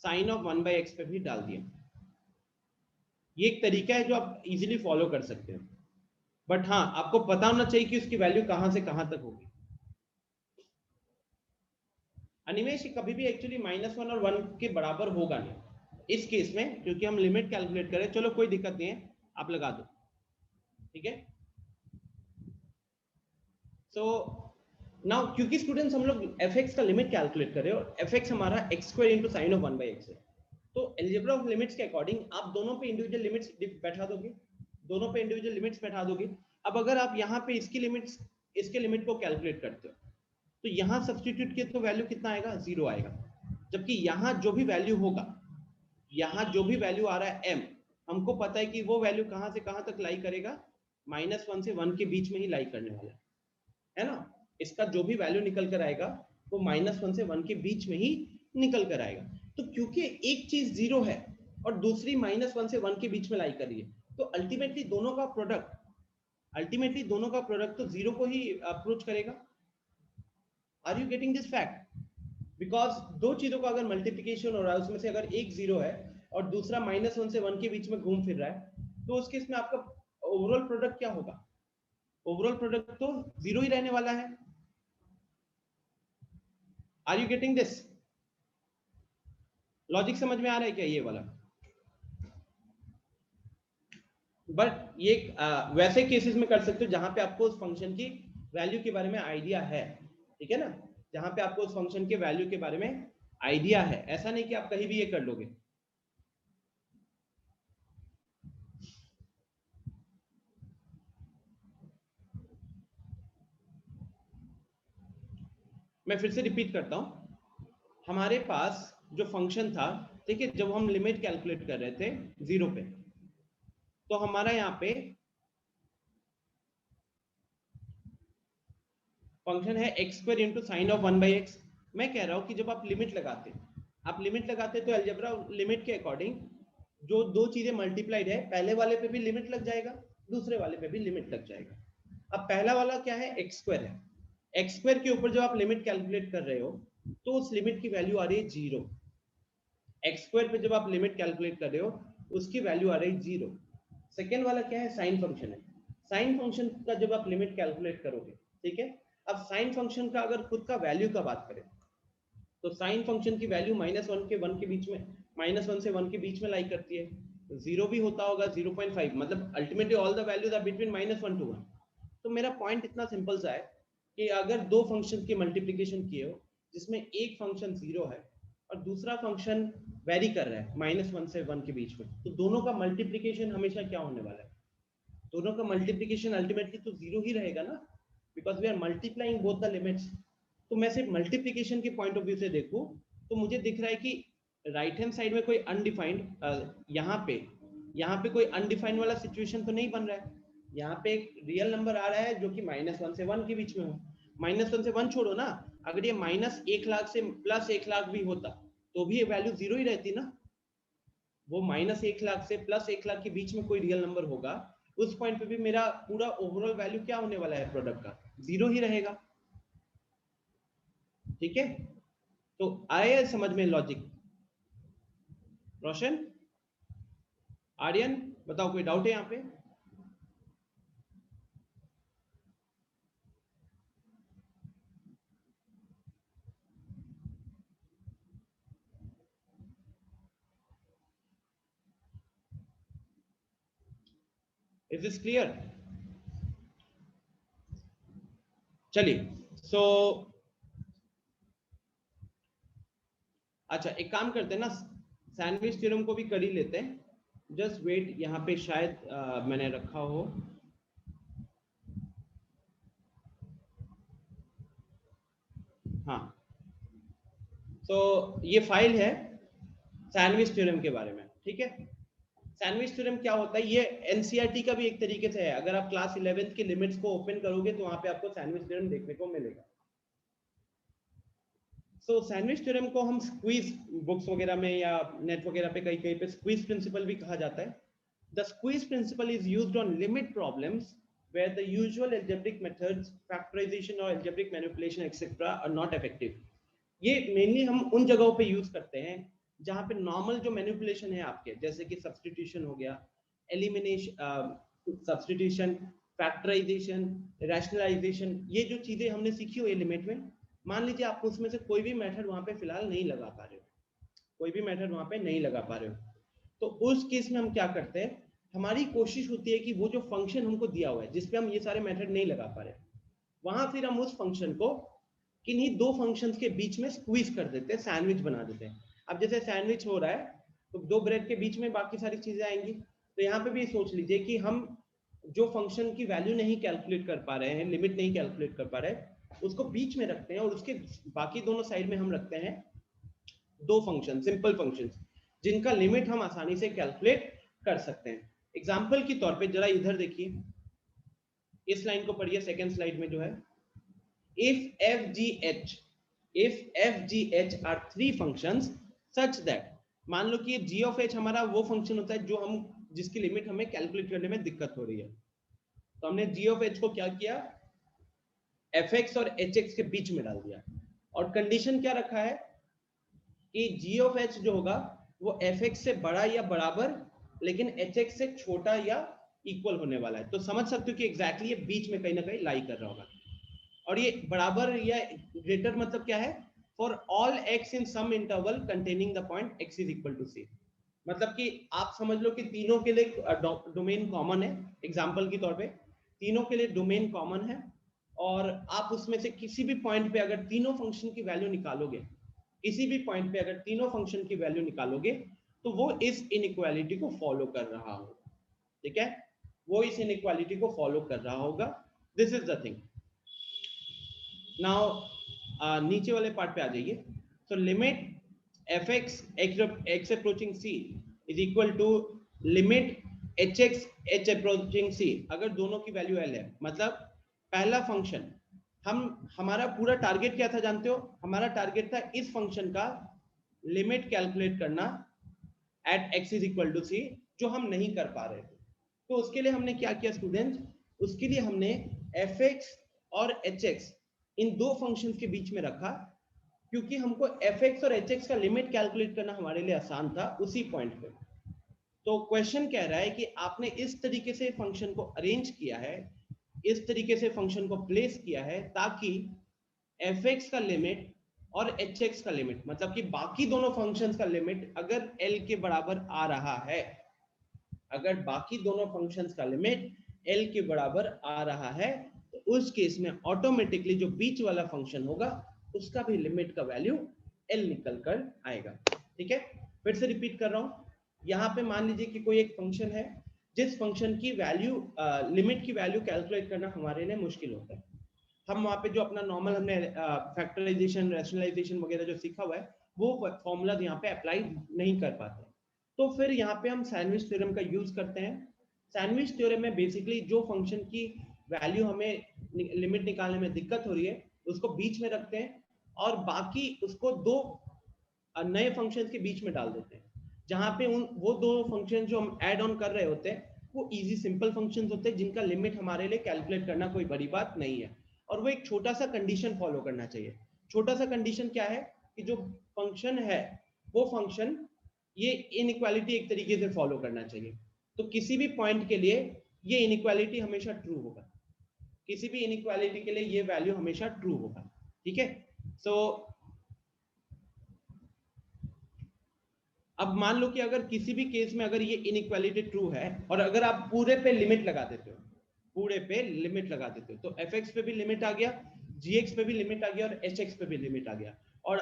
sine of 1 by x पे भी डाल दिया। ये एक तरीका है जो आप इजीली फॉलो कर सकते हैं, बट हाँ आपको पता होना चाहिए कि उसकी वैल्यू कहां से कहां तक होगी। अनिमेश कभी भी एक्चुअली -1 और 1 के बराबर होगा नहीं इस केस में, क्योंकि हम लिमिट कैलकुलेट करें। चलो कोई दिक्कत नहीं है, आप लगा दो, ठीक है। सो नाउ क्योंकि स्टूडेंट्स हम लोग fx का लिमिट कैलकुलेट कर रहे हो और fx हमारा x² into sine of 1 by x है, तो एल्जेब्रा ऑफ लिमिट्स के अकॉर्डिंग आप दोनों पे इंडिविजुअल लिमिट्स बैठा दोगे, दोनों पे इंडिविजुअल लिमिट्स बैठा दोगे। अब अगर आप यहाँ पे इसकी लिमिट्स, इसके लिमिट को कैलकुलेट करते हो, तो यहाँ सब्स्टिट्यूट किए तो वैल्यू कितना आएगा? 0 आएगा। जबकि यहाँ जो भी वैल्यू होगा, यहाँ जो भी वैल्यू आ रहा है m, हमको पता है कि वो वैल्यू कहाँ से कहाँ तक लाई करेगा, -1 से 1 के बीच में ही लाई करने वाला है ना। इसका जो भी वैल्यू निकल कर आएगा वो -1 से 1 के बीच में ही निकल कर आएगा। तो क्योंकि एक चीज 0 है और दूसरी -1 से 1 के बीच में लाई कर रही है, तो अल्टीमेटली दोनों का प्रोडक्ट तो 0 को ही अप्रोच करेगा। Are you getting this fact? Because दो चीजों का अगर मल्टीप्लिकेशन हो रहा है, उसमें से अगर एक 0 है और दूसरा -1 से 1 के बीच में घूम फिर रहा है, तो उस केस में आपका ओवरऑल प्रोडक्ट क्या होगा? ओवरऑल प्रोडक्ट तो 0 ही रहने वाला है। Are you getting this? Logic समझ में आ रहा है क्या ये वाला? बट ये वैसे केसेस में कर सकते हो जहां पे आपको उस फंक्शन की वैल्यू के बारे में आइडिया है, ठीक है ना, जहां पे आपको उस फंक्शन के वैल्यू के बारे में आइडिया है। ऐसा नहीं कि आप कहीं भी ये कर लोगे। मैं फिर से रिपीट करता हूं, हमारे पास जो फंक्शन था, ठीक है, जब हम लिमिट कैलकुलेट कर रहे थे 0 पे, तो हमारा यहाँ पे फंक्शन है x² into sine of 1 by x। मैं कह रहा हूं कि जब आप लिमिट लगाते तो अलजेब्रा लिमिट के अकॉर्डिंग जो दो चीजें मल्टीप्लाइड है, पहले वाले पे भी लिमिट लग जाएगा, दूसरे वाले पे भी लिमिट लग जाएगा। अब पहला वाला क्या है? x² है। x² के ऊपर जब आप लिमिट कैलकुलेट कर रहे हो तो उस लिमिट की वैल्यू आ रही है 0। x² पे जब आप लिमिट कैलकुलेट कर रहे हो उसकी वैल्यू आ रही है 0। सेकेंड वाला क्या है? साइन फंक्शन है। साइन फंक्शन का जब आप लिमिट कैलकुलेट करोगे, ठीक है, अब साइन फंक्शन का अगर खुद का वैल्यू का बात करें तो साइन फंक्शन की वैल्यू -1 के 1 के बीच में, -1 से 1 के बीच में लाई करती है। 0 भी होता होगा, 0.5, मतलब ultimately all the values are between -1 to 1। तो मेरा पॉइंट इतना सिंपल सा है कि अगर दो फंक्शन की मल्टीप्लिकेशन किए हो जिसमें एक फंक्शन 0 है और दूसरा फंक्शन वेरी कर रहा है -1 से 1 के बीच में, तो दोनों का मल्टीप्लिकेशन हमेशा क्या होने वाला है? दोनों का मल्टीप्लिकेशन अल्टीमेटली तो 0 ही रहेगा ना, because we are multiplying both the limits. तो मैं सिर्फ मल्टीप्लिकेशन के पॉइंट ऑफ व्यू से देखूं तो मुझे दिख रहा है कि राइट हैंड साइड में कोई अनडिफाइंड यहाँ पे कोई अनडिफाइंड वाला सिचुएशन तो नहीं बन रहा है। यहाँ पे एक रियल नंबर आ रहा है जो कि -1 से 1 के बीच में हो। -1 से 1 छोड़ो ना, अगर ये -1 लाख से +1 लाख भी होता तो भी ये वैल्यू 0 ही रहती ना। वो -1 लाख से +1 लाख के बीच में कोई रियल नंबर होगा, उस पॉइंट पे भी मेरा पूरा ओवरऑल वैल्यू क्या होने वाला है प्रोडक्ट का? 0 ही रहेगा। ठीक है, तो आया समझ में लॉजिक? रोशन, आर्यन, बताओ कोई डाउट है यहाँ पे? Is this clear? चलिए, सो अच्छा एक काम करते हैं ना, सैंडविच थ्योरम को भी कर ही लेते हैं। जस्ट वेट, यहाँ पे शायद मैंने रखा हो। हाँ, तो ये फाइल है सैंडविच थ्योरम के बारे में। ठीक है, सैंडविच थ्योरम क्या होता है? ये एनसीईआरटी का भी एक तरीके से है। अगर आप क्लास 11th की लिमिट्स को ओपन करोगे तो वहां पे आपको सैंडविच थ्योरम देखने को मिलेगा। सो सैंडविच थ्योरम को हम स्क्वीज बुक्स वगैरह में या नेट वगैरह पे कहीं पे स्क्वीज प्रिंसिपल भी कहा जाता है। The squeeze principle is used on limit problems where the usual algebraic methods, factorization or algebraic manipulation etc. are not effective. ये मेनली हम उन जगहों पे यूज करते हैं जहाँ पे नॉर्मल जो मैनिपुलेशन है आपके, जैसे कि सब्स्टिट्यूशन हो गया, एलिमिनेशन, सब्स्टिट्यूशन, फैक्टराइजेशन, रैशनलाइजेशन, ये जो चीजें हमने सीखी हुई लिमिट में, मान लीजिए आप उसमें से कोई भी मेथड वहां पे फिलहाल नहीं लगा पा रहे हो, कोई भी मेथड वहां पे नहीं लगा पा रहे हो, तो उस केस में हम क्या करते हैं? हमारी कोशिश होती है कि वो जो फंक्शन हमको दिया हुआ है जिसपे हम ये सारे मेथड नहीं लगा पा रहे, वहां फिर हम उस फंक्शन को किन्हीं दो फंक्शंस के बीच में स्क्वीज कर देते हैं, सैंडविच बना देते हैं। अब जैसे सैंडविच हो रहा है तो दो ब्रेड के बीच में बाकी सारी चीजें आएंगी, तो यहाँ पे भी सोच लीजिए कि हम जो फंक्शन की वैल्यू नहीं कैलकुलेट कर पा रहे हैं, लिमिट नहीं कैलकुलेट कर पा रहे, उसको बीच में रखते हैं और उसके बाकी दोनों साइड में हम रखते हैं दो फंक्शन, सिंपल फंक्शंस, जिनका लिमिट हम आसानी से कैलकुलेट कर सकते हैं। एग्जाम्पल के तौर पे जरा इधर देखिए, इस लाइन को पढ़िए, सेकेंड स्लाइड में जो है, if f g h are three functions such that, मान लो कि ये g of h हमारा वो फंक्शन होता है जो हम जिसकी लिमिट हमें कैलकुलेट करने में दिक्कत हो रही है, तो हमने g of h को क्या किया? fx और hx के बीच में डाल दिया, और कंडीशन क्या रखा है कि g of h जो होगा वो fx से बड़ा या बराबर, लेकिन hx से छोटा या इक्वल होने वाला है। तो समझ सकते हो कि एग्जैक्टली ये बीच में कहीं ना कहीं लाई कर रहा होगा। और ये बराबर या ग्रेटर मतलब क्या है? For all x in some interval containing the point x is equal to c, मतलब कि आप समझ लो कि तीनों के लिए डोमेन कॉमन है। एग्जांपल के तौर पे तीनों के लिए डोमेन कॉमन है, और आप उसमें से किसी भी पॉइंट पे अगर तीनों फंक्शन की वैल्यू निकालोगे, किसी भी पॉइंट पे अगर तीनों फंक्शन की वैल्यू निकालोगे तो वो इस इनइक्वालिटी को फॉलो कर रहा होगा। ठीक है, वो इस इनइक्वालिटी को फॉलो कर रहा होगा। This is the thing. Now नीचे वाले पार्ट पे आ जाइए। So limit fx x approaching c is equal to limit hx h approaching c, अगर दोनों की वैल्यू l है। मतलब पहला फंक्शन, हमारा पूरा टारगेट क्या था जानते हो? हमारा टारगेट था इस फंक्शन का लिमिट कैलकुलेट करना at x is equal to c, जो हम नहीं कर पा रहे थे। तो उसके लिए हमने क्या किया स्टूडेंट्स? उसके लिए हमने fx और hx इन दो फंक्शंस के बीच में रखा, क्योंकि हमको fx और hx का लिमिट कैलकुलेट करना हमारे लिए आसान था उसी पॉइंट पे। तो क्वेश्चन कह रहा है कि आपने इस तरीके से फंक्शन को अरेंज किया है, इस तरीके से फंक्शन को प्लेस किया है ताकि fx का लिमिट और hx का लिमिट, मतलब कि बाकी दोनों फंक्शंस का लिमिट अगर l के बराबर आ रहा है, अगर बाकी दोनों फंक्शंस का लिमिट l के बराबर आ रहा है, तो उस केस में ऑटोमेटिकली जो बीच वाला फंक्शन होगा उसका भी लिमिट का वैल्यू L निकल कर आएगा। ठीक है, फिर से रिपीट कर रहा हूँ। यहाँ पे मान लीजिए कि कोई एक फंक्शन है जिस फंक्शन की वैल्यू लिमिट की वैल्यू कैलकुलेट करना हमारे लिए मुश्किल होता है। हम वहाँ पे जो अपना नॉर्मल हमने फैक्टराइजेशन रैशनलाइजेशन वगैरह जो सीखा हुआ है वो फॉर्मूला यहाँ पे अप्लाई नहीं कर पाते। तो फिर यहाँ पे हम सैंडविच थ्योरम का यूज करते हैं। सैंडविच थ्योरम में बेसिकली जो फंक्शन की वैल्यू हमें लिमिट निकालने में दिक्कत हो रही है उसको बीच में रखते हैं और बाकी उसको दो नए फंक्शंस के बीच में डाल देते हैं, जहां पे वो दो फंक्शन जो हम ऐड ऑन कर रहे होते हैं वो इजी सिंपल फंक्शंस होते हैं जिनका लिमिट हमारे लिए कैलकुलेट करना कोई बड़ी बात नहीं है। और वो एक छोटा सा कंडीशन फॉलो करना चाहिए। छोटा सा कंडीशन क्या है कि जो फंक्शन है वो फंक्शन ये इनइक्वालिटी एक तरीके से फॉलो करना चाहिए। तो किसी भी पॉइंट के लिए ये इनइक्वालिटी हमेशा ट्रू होगा, किसी भी इनइक्वालिटी के लिए ये वैल्यू हमेशा ट्रू होगा। ठीक है, सो अब मान लो कि अगर किसी भी केस में अगर ये इनइक्वालिटी ट्रू है और अगर आप पूरे पे लिमिट लगा देते हो, पूरे पे लिमिट लगा देते हो, तो fx पे भी लिमिट आ गया, gx पे भी लिमिट आ गया और hx पे भी लिमिट आ गया। और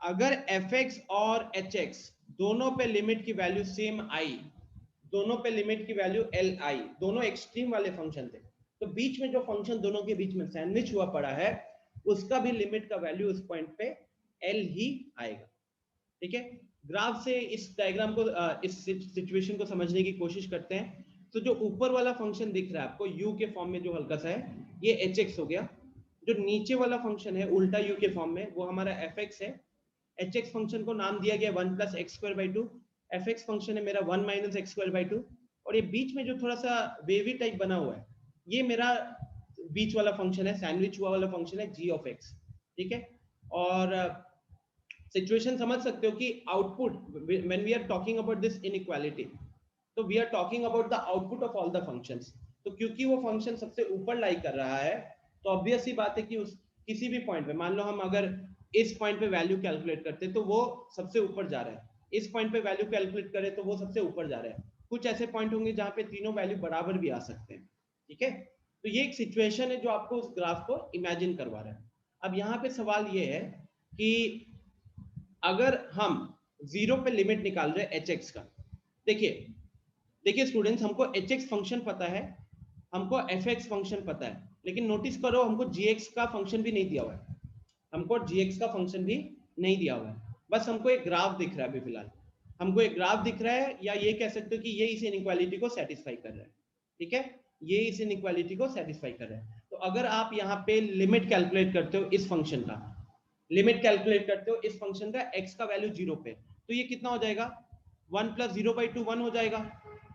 अगर fx और hx दोनों पे लिमिट की वैल्यू सेम आई, दोनों पे लिमिट की वैल्यू l आई, दोनों एक्सट्रीम वाले फंक्शन थे, तो बीच में जो फंक्शन दोनों के बीच में सैंडविच हुआ पड़ा है उसका भी लिमिट का वैल्यू उस पॉइंट पे l ही आएगा। ठीक है, ग्राफ से इस डायग्राम को इस सिचुएशन को समझने की कोशिश करते हैं। तो जो ऊपर वाला फंक्शन दिख रहा है आपको u के फॉर्म में जो हल्का सा है ये hx हो गया। जो नीचे वाला फंक्शन है उल्टा u के फॉर्म में वो हमारा fx है। hx फंक्शन को नाम दिया गया 1 + x²/2, fx फंक्शन है मेरा 1 - x²/2 और ये बीच में जो थोड़ा सा वेवी टाइप बना हुआ है ये मेरा बीच वाला फंक्शन है, सैंडविच हुआ वाला फंक्शन है g(x). ठीक है, और सिचुएशन समझ सकते हो कि output when we are talking about this inequality, तो we are talking about the output of all the functions. तो क्योंकि वो फंक्शन सबसे ऊपर लाई कर रहा है तो ऑब्वियस सी बात है कि उस किसी भी पॉइंट पे मान लो हम अगर इस पॉइंट पे वैल्यू कैलकुलेट करते तो वो सबसे ऊपर जा रहा है, इस पॉइंट पे वैल्यू कैलकुलेट करें तो वो सबसे ऊपर जा रहा है। कुछ ऐसे पॉइंट होंगे जहां पे तीनों वैल्यू बराबर भी आ सकते हैं। ठीक है, तो ये एक सिचुएशन है जो आपको उस ग्राफ को इमेजिन करवा रहा है। अब यहाँ पे सवाल ये है कि अगर हम 0 पे लिमिट निकाल रहे हैं hx का, देखिए स्टूडेंट्स, हमको hx फंक्शन पता है, हमको fx फंक्शन पता है, लेकिन नोटिस करो हमको gx का फंक्शन भी नहीं दिया हुआ है, हमको gx का फंक्शन भी नहीं दिया हुआ है। बस हमको एक ग्राफ दिख रहा है अभी फिलहाल, हमको एक ग्राफ दिख रहा है, या ये कह सकते हो कि ये इस इनइक्वालिटी को सेटिस्फाई कर रहा है। ठीक है, ये इस इनइक्वालिटी को सेटिस्फाई कर रहा है। तो अगर आप यहाँ पे लिमिट कैलकुलेट करते हो इस फंक्शन का, लिमिट कैलकुलेट करते हो इस फंक्शन का x का वैल्यू 0 पे, तो ये कितना हो जाएगा 1 + 0/2 1 हो जाएगा।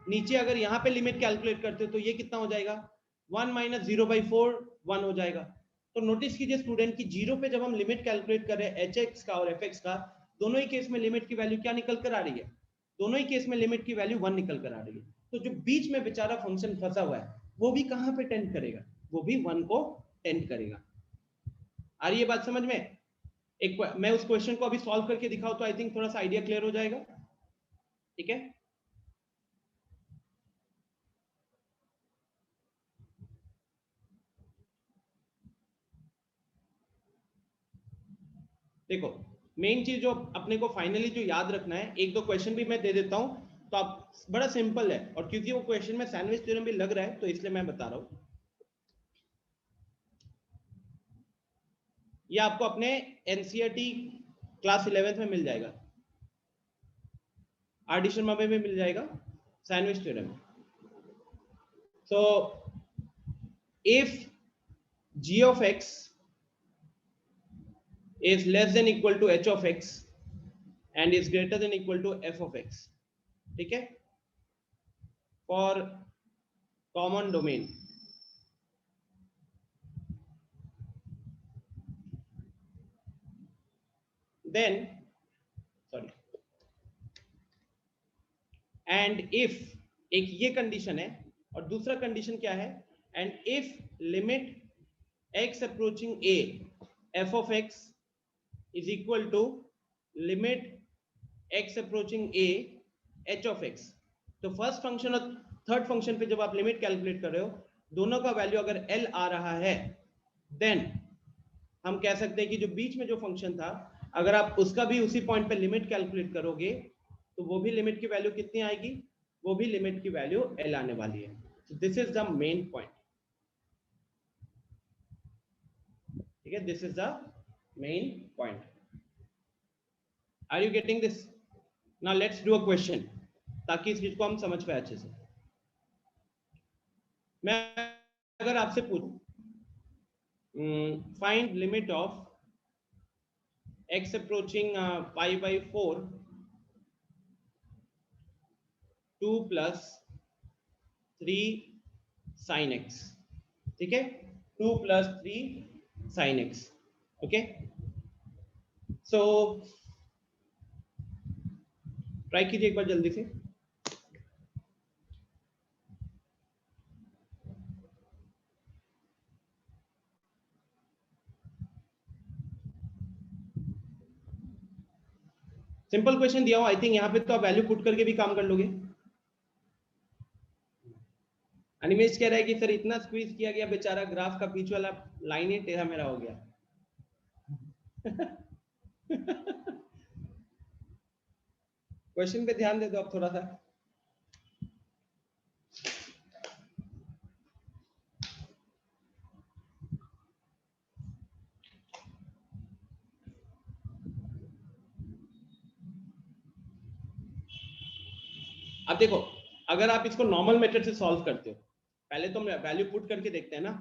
नीचे अगर यहाँ पे लिमिट कैलकुलेट करते हो तो ये कितना हो जाएगा 1 - 0/4 1 हो जाएगा। तो नोटिस कीजिए स्टूडेंट कि 0 पे जब हम लिमिट कैलकुलेट कर रहे हैं hx का और fx का, दोनों ही केस में लिमिट की वैल्यू क्या निकल कर आ रही है, दोनों ही केस में लिमिट की वैल्यू 1 निकल कर आ रही है। तो जो बीच में बेचारा फंक्शन फंसा हुआ है वो भी कहाँ पे टेंड करेगा, वो भी 1 को टेंड करेगा। आ रही है बात समझ में? एक मैं उस क्वेश्चन को अभी सॉल्व करके दिखाऊं तो आई थिंक थोड़ा सा आइडिया क्लियर हो जाएगा। ठीक है, देखो मेन चीज जो अपने को फाइनली जो याद रखना है, एक दो क्वेश्चन भी मैं दे देता हूं तो आप, बड़ा सिंपल है, और क्योंकि वो क्वेश्चन में सैंडविच थ्योरम भी लग रहा है तो इसलिए मैं बता रहा हूं। ये आपको अपने एनसीईआरटी क्लास 11th में मिल जाएगा, आर डी शर्मा में भी मिल जाएगा sandwich theorem. So if g of x is less than equal to h of x and is greater than equal to f of x, ठीक है, for common domain, then sorry, and if, एक ये condition है और दूसरा condition क्या है, and if limit x approaching a f of x is equal to limit x approaching a h of x। तो फर्स्ट फंक्शन और थर्ड फंक्शन पे जब आप लिमिट कैलकुलेट कर रहे हो दोनों का वैल्यू अगर l आ रहा है, देन हम कह सकते हैं कि जो बीच में जो फंक्शन था, अगर आप उसका भी उसी पॉइंट पे लिमिट कैलकुलेट करोगे तो वो भी लिमिट की वैल्यू कितनी आएगी, वो भी लिमिट की वैल्यू L आने वाली है. This is the main point. ठीक है, this is the main point. Are you getting this? Now let's do a question ताकि इस चीज को हम समझ पाए अच्छे से. मैं अगर आपसे पूछूं find limit of x approaching pi by 4 2 plus 3 sin x. ठीक है, 2 plus 3 sin x. Okay, so try कीजिए एक बार जल्दी से. सिंपल क्वेश्चन दिया हो. आई थिंक यहाँ पे तो आप वैल्यू पुट करके भी काम कर लोगे. अनिमेश कह रहा है कि सर इतना स्क्वीज किया गया, बेचारा ग्राफ का बीच वाला लाइन ही टेढ़ा मेरा हो गया. क्वेश्चन पे ध्यान दे दो आप थोड़ा सा. अब देखो, अगर आप इसको नॉर्मल मेथड से सॉल्व करते हो, पहले तो हम वैल्यू पुट करके देखते हैं ना.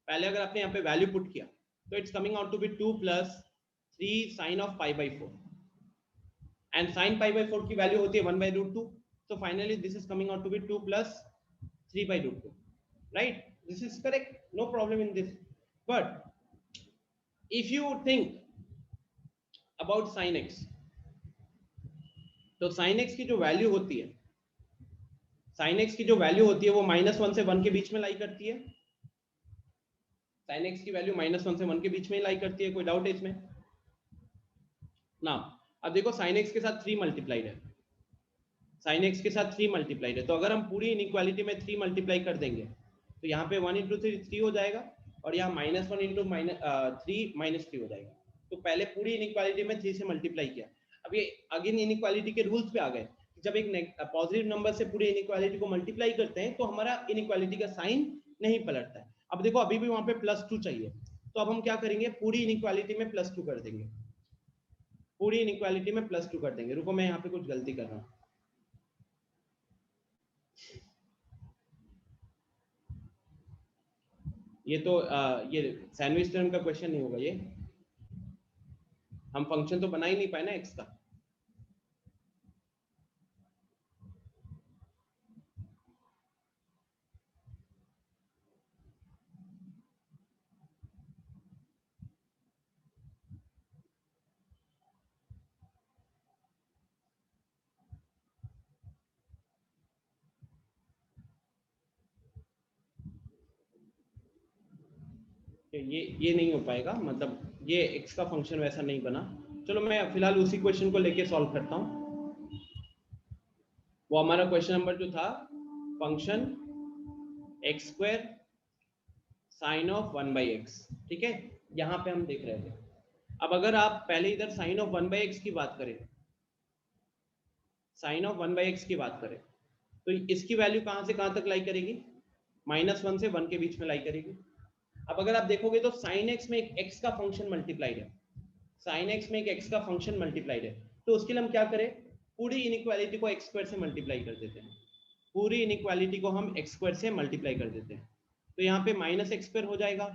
पहले अगर आपने यहाँ पे वैल्यू पुट किया तो it's coming out to be 2 plus 3 sin of pi by 4 and sin pi by 4 की वैल्यू होती है 1 by root 2. so finally this is coming out to be 2 plus 3 by root 2, right? This is correct, no problem in this. But if you think about sin x, तो sin x की जो value होती है, sin x की जो value होती है वो -1 से 1 के बीच में लाई करती है. sin x की वैल्यू -1 से 1 के बीच में लाई करती है. कोई डाउट है इसमें? ना, अब देखो sin x के साथ 3 मल्टीप्लाइड है, sin x के साथ 3 मल्टीप्लाइड है. तो अगर हम पूरी इनइक्वालिटी में 3 मल्टीप्लाई कर देंगे तो यहाँ पे 1 into 3 3 हो जाएगा और यहाँ -1 into 3 -3 हो जाएगा. तो पहले पूरी इनइक्वालिटी में 3 से मल्टीप्लाई किया. अब ये अगेन इनइक्वालिटी के रूल्स पे आ गए. जब एक पॉजिटिव नंबर से पूरी इनइक्वालिटी को मल्टीप्लाई करते हैं तो हमारा इनइक्वालिटी का साइन नहीं पलटता है. अब देखो अभी भी वहां पे +2 चाहिए, तो अब हम क्या करेंगे, पूरी इनइक्वालिटी में +2 कर देंगे. पूरी इनइक्वालिटी में +2 कर देंगे. रुको, मैं यहाँ पे कुछ गलती कर रहा हूँ. ये तो ये सैंडविच थ्योरम का क्वेश्चन नहीं होगा. ये हम फंक्शन तो बना ही नहीं पाए ना x का. ये नहीं हो पाएगा, मतलब ये x का फंक्शन वैसा नहीं बना. चलो मैं फिलहाल उसी क्वेश्चन को लेके सॉल्व करता हूँ. वो हमारा क्वेश्चन नंबर जो था, function x² sign of 1/x. ठीक है, यहाँ पे हम देख रहे थे. अब अगर आप पहले इधर साइन ऑफ 1/x की बात करें, साइन ऑफ 1/x की बात करें तो इसकी वैल्यू कहाँ से कहाँ तक लाई करेगी, -1 से 1 के बीच में लाई करेगी. अब अगर आप देखोगे तो sin x में एक x का फंक्शन मल्टीप्लाइड है, sin x में एक x का फंक्शन मल्टीप्लाइड है. तो उसके लिए हम क्या करें, पूरी इनइक्वालिटी को x² से मल्टीप्लाई कर देते हैं. पूरी इनइक्वालिटी को हम x² से मल्टीप्लाई कर देते हैं. तो यहाँ पे -x² हो जाएगा,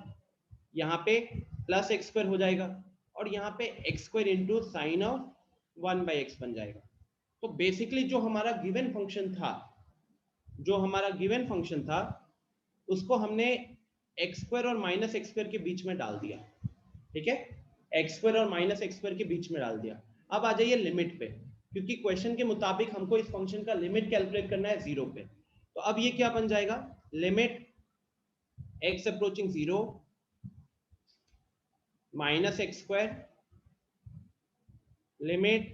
यहाँ पे +x² हो जाएगा और यहाँ पे x² into sine of 1/x बन जाएगा. तो बेसिकली जो हमारा गिवन फंक्शन था, उसको हमने x² और -x² के बीच में डाल दिया. ठीक है, x² और -x² के बीच में डाल दिया. अब आ जाइए लिमिट पे, क्योंकि क्वेश्चन के मुताबिक हमको इस फंक्शन का लिमिट कैलकुलेट करना है 0 पे. तो अब ये क्या बन जाएगा, limit x approaching 0 -x², limit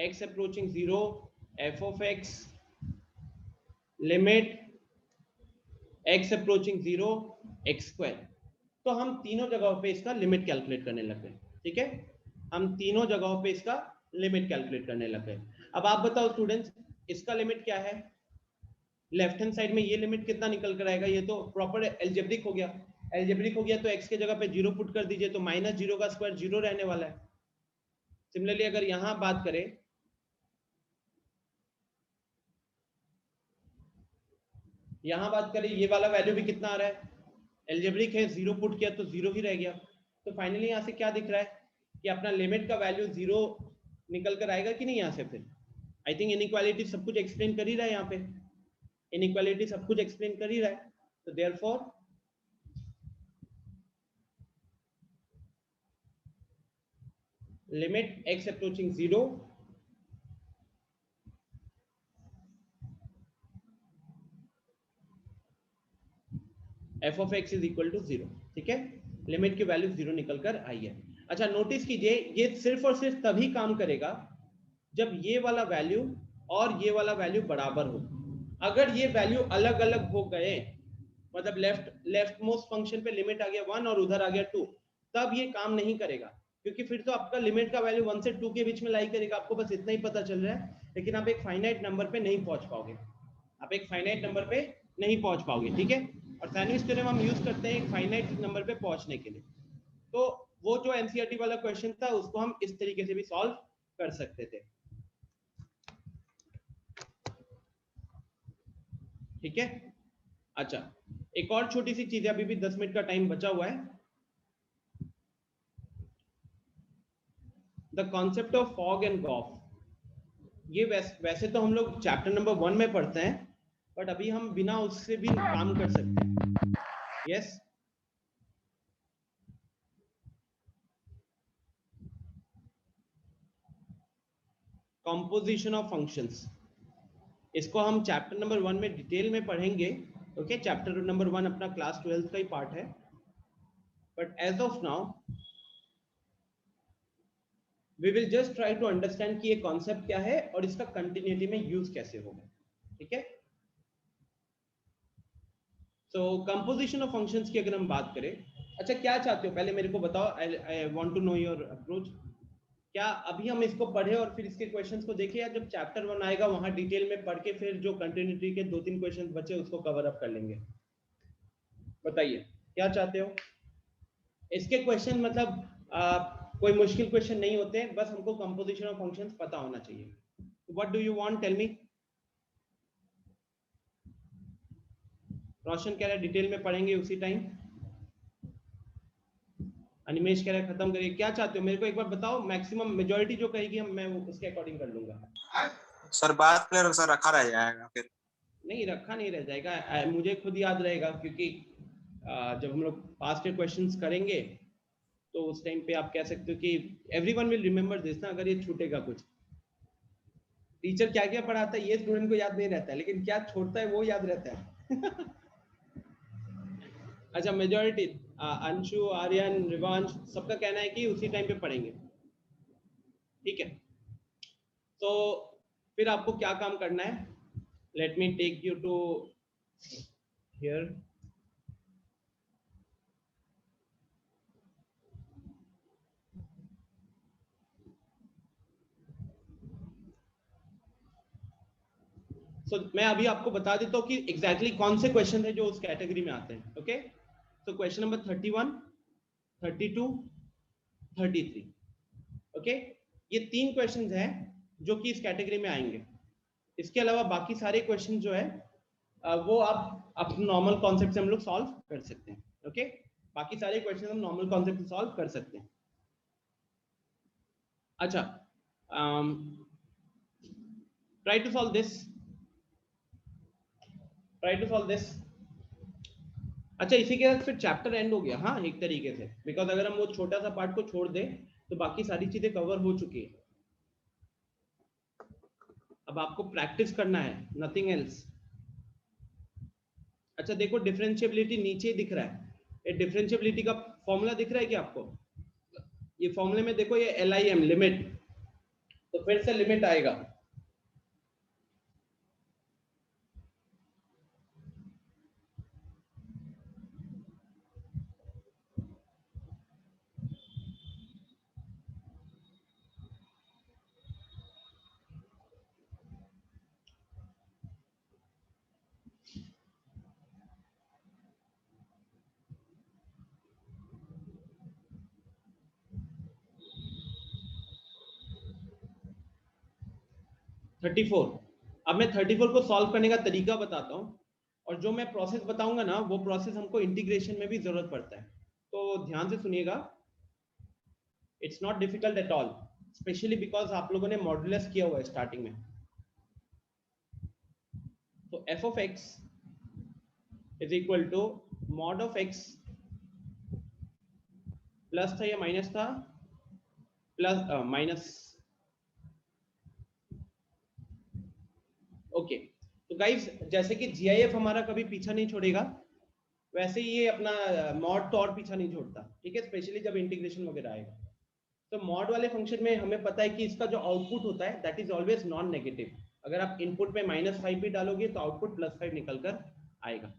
x approaching 0 f of x, limit x approaching 0 x². तो हम तीनों जगहों पे इसका लिमिट कैलकुलेट करने लग गए। ठीक है, हम तीनों जगहों पे इसका लिमिट कैलकुलेट करने लग गए। अब आप बताओ स्टूडेंट्स, इसका लिमिट क्या है? लेफ्ट हैंड साइड में ये लिमिट कितना निकल कर आएगा? ये तो प्रॉपर एल्जेब्रिक हो गया। एल्जेब्रिक हो गया तो x के जगह पे 0 पुट कर दीजिए, तो -0 का स्क्वायर 0 रहने वाला है। सिमिलरली अगर यहां बात करें, ये वाला वैल्यू भी कितना आ रहा है? एल्जेब्रिक है, 0 पुट किया तो 0 ही रह गया। तो फाइनली यहाँ से क्या दिख रहा है कि अपना लिमिट का वैल्यू 0 निकल कर आएगा कि नहीं यहाँ से? फिर आई थिंक इनइक्वालिटी सब कुछ एक्सप्लेन कर ही रहा है, यहाँ पे इनइक्वालिटी सब कुछ एक्सप्लेन कर ही रहा है। तो therefore limit x approaching 0 f of x is equal to 0। ठीक है, लिमिट की वैल्यू 0 निकल कर आई है। अच्छा नोटिस कीजिए, ये सिर्फ और सिर्फ तभी काम करेगा जब ये वाला वैल्यू और ये वाला वैल्यू बराबर हो। अगर ये वैल्यू अलग अलग हो गए, मतलब लेफ्ट मोस्ट फंक्शन पे लिमिट आ गया 1 और उधर आ गया 2, तब ये काम नहीं करेगा, क्योंकि फिर तो आपका लिमिट का वैल्यू 1 से 2 के बीच में लाई करेगा। आपको बस इतना ही पता चल रहा है, लेकिन आप एक फाइनाइट नंबर पे नहीं पहुंच पाओगे, आप एक फाइनाइट नंबर पे नहीं पहुंच पाओगे। ठीक है, और सैंडविच थ्योरम हम यूज करते हैं एक फाइनाइट नंबर पे पहुंचने के लिए। तो वो जो एनसीईआरटी वाला क्वेश्चन था उसको हम इस तरीके से भी सॉल्व कर सकते थे। ठीक है, अच्छा एक और छोटी सी चीज है, अभी भी 10 मिनट का टाइम बचा हुआ है। The concept of fog and gof, ये वैसे तो हम लोग चैप्टर नंबर 1 में पढ़ते हैं, बट अभी हम बिना उससे भी काम कर सकते हैं। यस, कॉम्पोजिशन ऑफ फंक्शंस, इसको हम चैप्टर नंबर 1 में डिटेल में पढ़ेंगे। ओके, चैप्टर नंबर 1 अपना क्लास 12 का ही पार्ट है, but as of now we will just try to understand कि ये कॉन्सेप्ट क्या है और इसका कंटिन्यूटी में यूज कैसे होगा। ठीक है, सो कंपोजिशन ऑफ फंक्शंस की अगर हम बात करें, अच्छा क्या चाहते हो पहले मेरे को बताओ, I want to know your approach. क्या अभी हम इसको पढ़े और फिर इसके क्वेश्चंस को देखें, या जब चैप्टर 1 आएगा वहां डिटेल में पढ़ के फिर जो कंटिन्यूटी के 2-3 क्वेश्चंस बचे उसको कवर अप कर लेंगे? बताइए क्या चाहते हो। इसके क्वेश्चन मतलब कोई मुश्किल क्वेश्चन नहीं होते हैं, बस हमको कंपोजिशन ऑफ फंक्शंस पता होना चाहिए। What do you want, tell me. Roshan कह रहा है डिटेल में पढ़ेंगे उसी टाइम, अनिमेश कह रहा है खत्म करिए। क्या चाहते हो मेरे को एक बार बताओ, मैक्सिमम मेजॉरिटी जो कहेगी हम मैं उसके अकॉर्डिंग कर लूंगा। सर बात क्लियर, सर रखा रह जाएगा फिर। नहीं रखा नहीं रह जाएगा, मुझे खुद याद रहेगा, क्योंकि जब हम लोग पास्ट के क्वेश्चंस करेंगे तो उस टाइम पे आप कह सकते हो कि एवरीवन विल रिमेंबर दिस ना, अगर ये छूटेगा कुछ। टीचर क्या क्या पढ़ाता है ये स्टूडेंट को याद नहीं रहता है, लेकिन क्या छोड़ता है वो याद रहता है। अच्छा मेजॉरिटी अंशु, आर्यन, रिवांश सबका कहना है कि उसी टाइम पे पढ़ेंगे। ठीक है, तो फिर आपको क्या काम करना है, let me take you to here. मैं अभी आपको बता देता हूँ कि एग्जैक्टली कौन से क्वेश्चन है जो उस कैटेगरी में आते हैं। ओके, तो क्वेश्चन नंबर 31, 32, 33। ओके, ये 3 क्वेश्चंस हैं जो कि इस कैटेगरी में आएंगे। इसके अलावा बाकी सारे क्वेश्चन जो है वो आप अपने नॉर्मल कॉन्सेप्ट से हम लोग सॉल्व कर सकते हैं। ओके, बाकी सारे क्वेश्चन हम नॉर्मल कॉन्सेप्ट से सॉल्व कर सकते हैं। अच्छा, try to solve this, try to solve this. अच्छा इसी के साथ फिर चैप्टर एंड हो गया, हाँ एक तरीके से, बिकॉज अगर हम वो छोटा सा पार्ट को छोड़ दें तो बाकी सारी चीजें कवर हो चुकी है। अब आपको प्रैक्टिस करना है, नथिंग एल्स। अच्छा देखो डिफरेंशिएबिलिटी नीचे दिख रहा है, ये डिफरेंशिएबिलिटी का फॉर्मूला दिख रहा है कि आपको? ये फॉर्मूले में देखो ये LIM लिमिट, तो फिर से लिमिट आएगा। 34। अब मैं 34 को सॉल्व करने का तरीका बताता हूँ, और जो मैं प्रोसेस बताऊंगा ना वो प्रोसेस हमको इंटीग्रेशन में भी जरूरत पड़ता है, तो ध्यान से सुनिएगा। It's not difficult at all, specially because आप लोगों ने मॉड्यूलस किया हुआ है स्टार्टिंग में। तो f of x is equal to mod of x, plus था या माइनस था, प्लस माइनस, ओके। तो गाइस जैसे कि GIF हमारा कभी पीछा नहीं छोड़ेगा, वैसे ही ये अपना मॉड तो और पीछा नहीं छोड़ता, ठीक है, स्पेशली जब इंटीग्रेशन वगैरह आएगा। तो मॉड वाले फंक्शन में हमें पता है कि इसका जो आउटपुट होता है that is always non negative. अगर आप इनपुट में -5 भी डालोगे तो आउटपुट +5 निकल कर आएगा।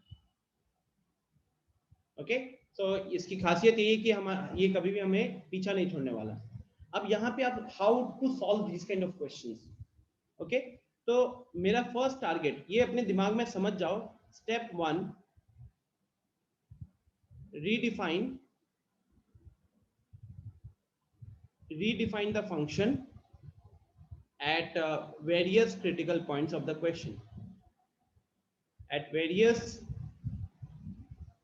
ओके, तो इसकी खासियत ये है कि हम ये कभी भी हमें पीछा नहीं छोड़ने वाला। अब यहाँ पे आप how to solve this kind of questions. Okay, तो मेरा फर्स्ट टारगेट ये अपने दिमाग में समझ जाओ। Step 1, redefine the function at various critical points of the question. At various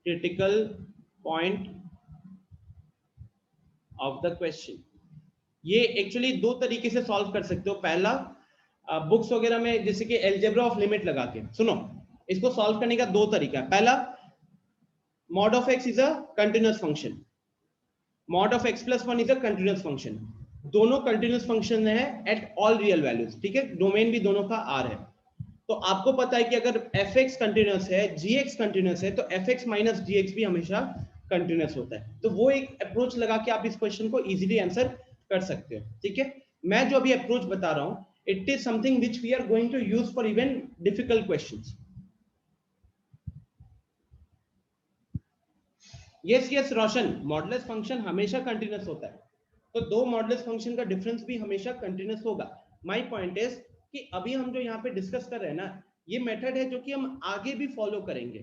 critical point of the question. ये एक्चुअली दो तरीके से सॉल्व कर सकते हो। पहला, बुक्स वगैरह में जैसे कि अलजेब्रा ऑफ लिमिट लगा के, सुनो, इसको सॉल्व करने का दो तरीका है। पहला, mod of x is a continuous function, mod of x plus 1 is a continuous function। दोनों कंटिन्यूस फंक्शन है एट ऑल रियल वैल्यूज, ठीक है, डोमेन भी दोनों का r है। तो आपको पता है कि अगर fx कंटिन्यूस है, gx कंटिन्यूस है, तो fx माइनस gx भी हमेशा कंटिन्यूस होता है। तो वो एक अप्रोच लगा के आप इस क्वेश्चन को इजीली आंसर कर सकते हो, ठीक है। मैं जो अभी अप्रोच बता रहा हूं, it is something which we are going to use for even difficult questions. Yes Roshan, modulus function हमेशा कंटिन्यूस होता है, तो दो मॉडुलस फंक्शन का डिफरेंस भी हमेशा कंटिन्यूस होगा। माय पॉइंट इज कि अभी हम जो यहाँ पे डिस्कस कर रहे हैं ना, ये मेथड है जो कि हम आगे भी फॉलो करेंगे,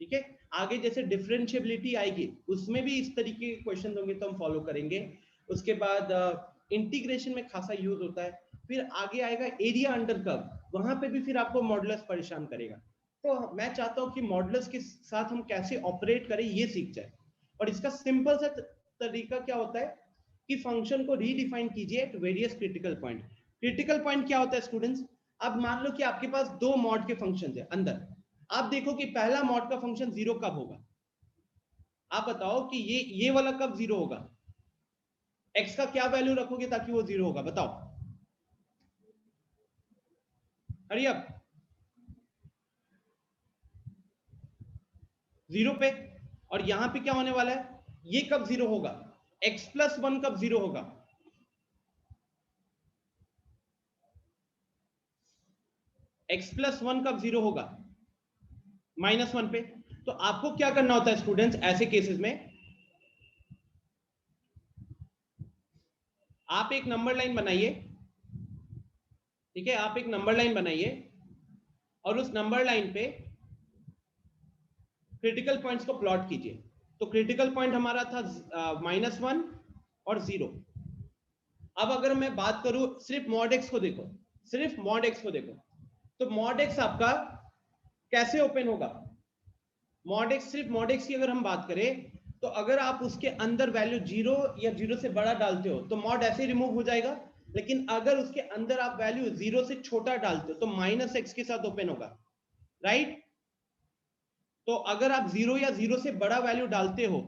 ठीक है। आगे जैसे डिफरेंशिएबिलिटी आएगी उसमें भी इस तरीके के क्वेश्चन होंगे तो हम फॉलो करेंगे। उसके बाद इंटीग्रेशन में खासा यूज होता है। फिर आगे आएगा एरिया अंडर कर्व, वहां पे भी फिर आपको मॉडुलस परेशान करेगा। तो मैं चाहता हूं कि मॉडुलस के साथ हम कैसे ऑपरेट करें ये सीख जाए। और इसका सिंपल सा तरीका क्या होता है कि फंक्शन को रीडिफाइन कीजिए at various critical point. Critical point क्या होता है स्टूडेंट्स? अब मान लो कि आपके पास दो मॉड के फंक्शन है अंदर, आप देखो कि पहला मॉड का फंक्शन 0 कब होगा। आप बताओ कि ये वाला कब 0 होगा, x का क्या वैल्यू रखोगे ताकि वो 0 होगा, बताओ, हरी अप। 0 पे। और यहां पे क्या होने वाला है, ये कब 0 होगा, x प्लस 1 कब 0 होगा, x प्लस 1 कब 0 होगा, -1 पे। तो आपको क्या करना होता है स्टूडेंट्स ऐसे केसेस में, आप एक नंबर लाइन बनाइए, ठीक है, आप एक नंबर लाइन बनाइए और उस नंबर लाइन पे क्रिटिकल पॉइंट्स को प्लॉट कीजिए। तो क्रिटिकल पॉइंट हमारा था -1 और 0। अब अगर मैं बात करूं सिर्फ मॉड एक्स को देखो, सिर्फ मॉड एक्स को देखो, तो मॉड एक्स आपका कैसे ओपन होगा। मॉड एक्स, सिर्फ मॉड एक्स की अगर हम बात करें तो अगर आप उसके अंदर वैल्यू 0 या 0 से बड़ा डालते हो तो मॉड ऐसे रिमूव हो जाएगा। लेकिन अगर उसके अंदर आप वैल्यू 0 से छोटा डालते हो तो -x के साथ ओपन होगा, राइट। तो अगर आप 0 या 0 से बड़ा वैल्यू डालते हो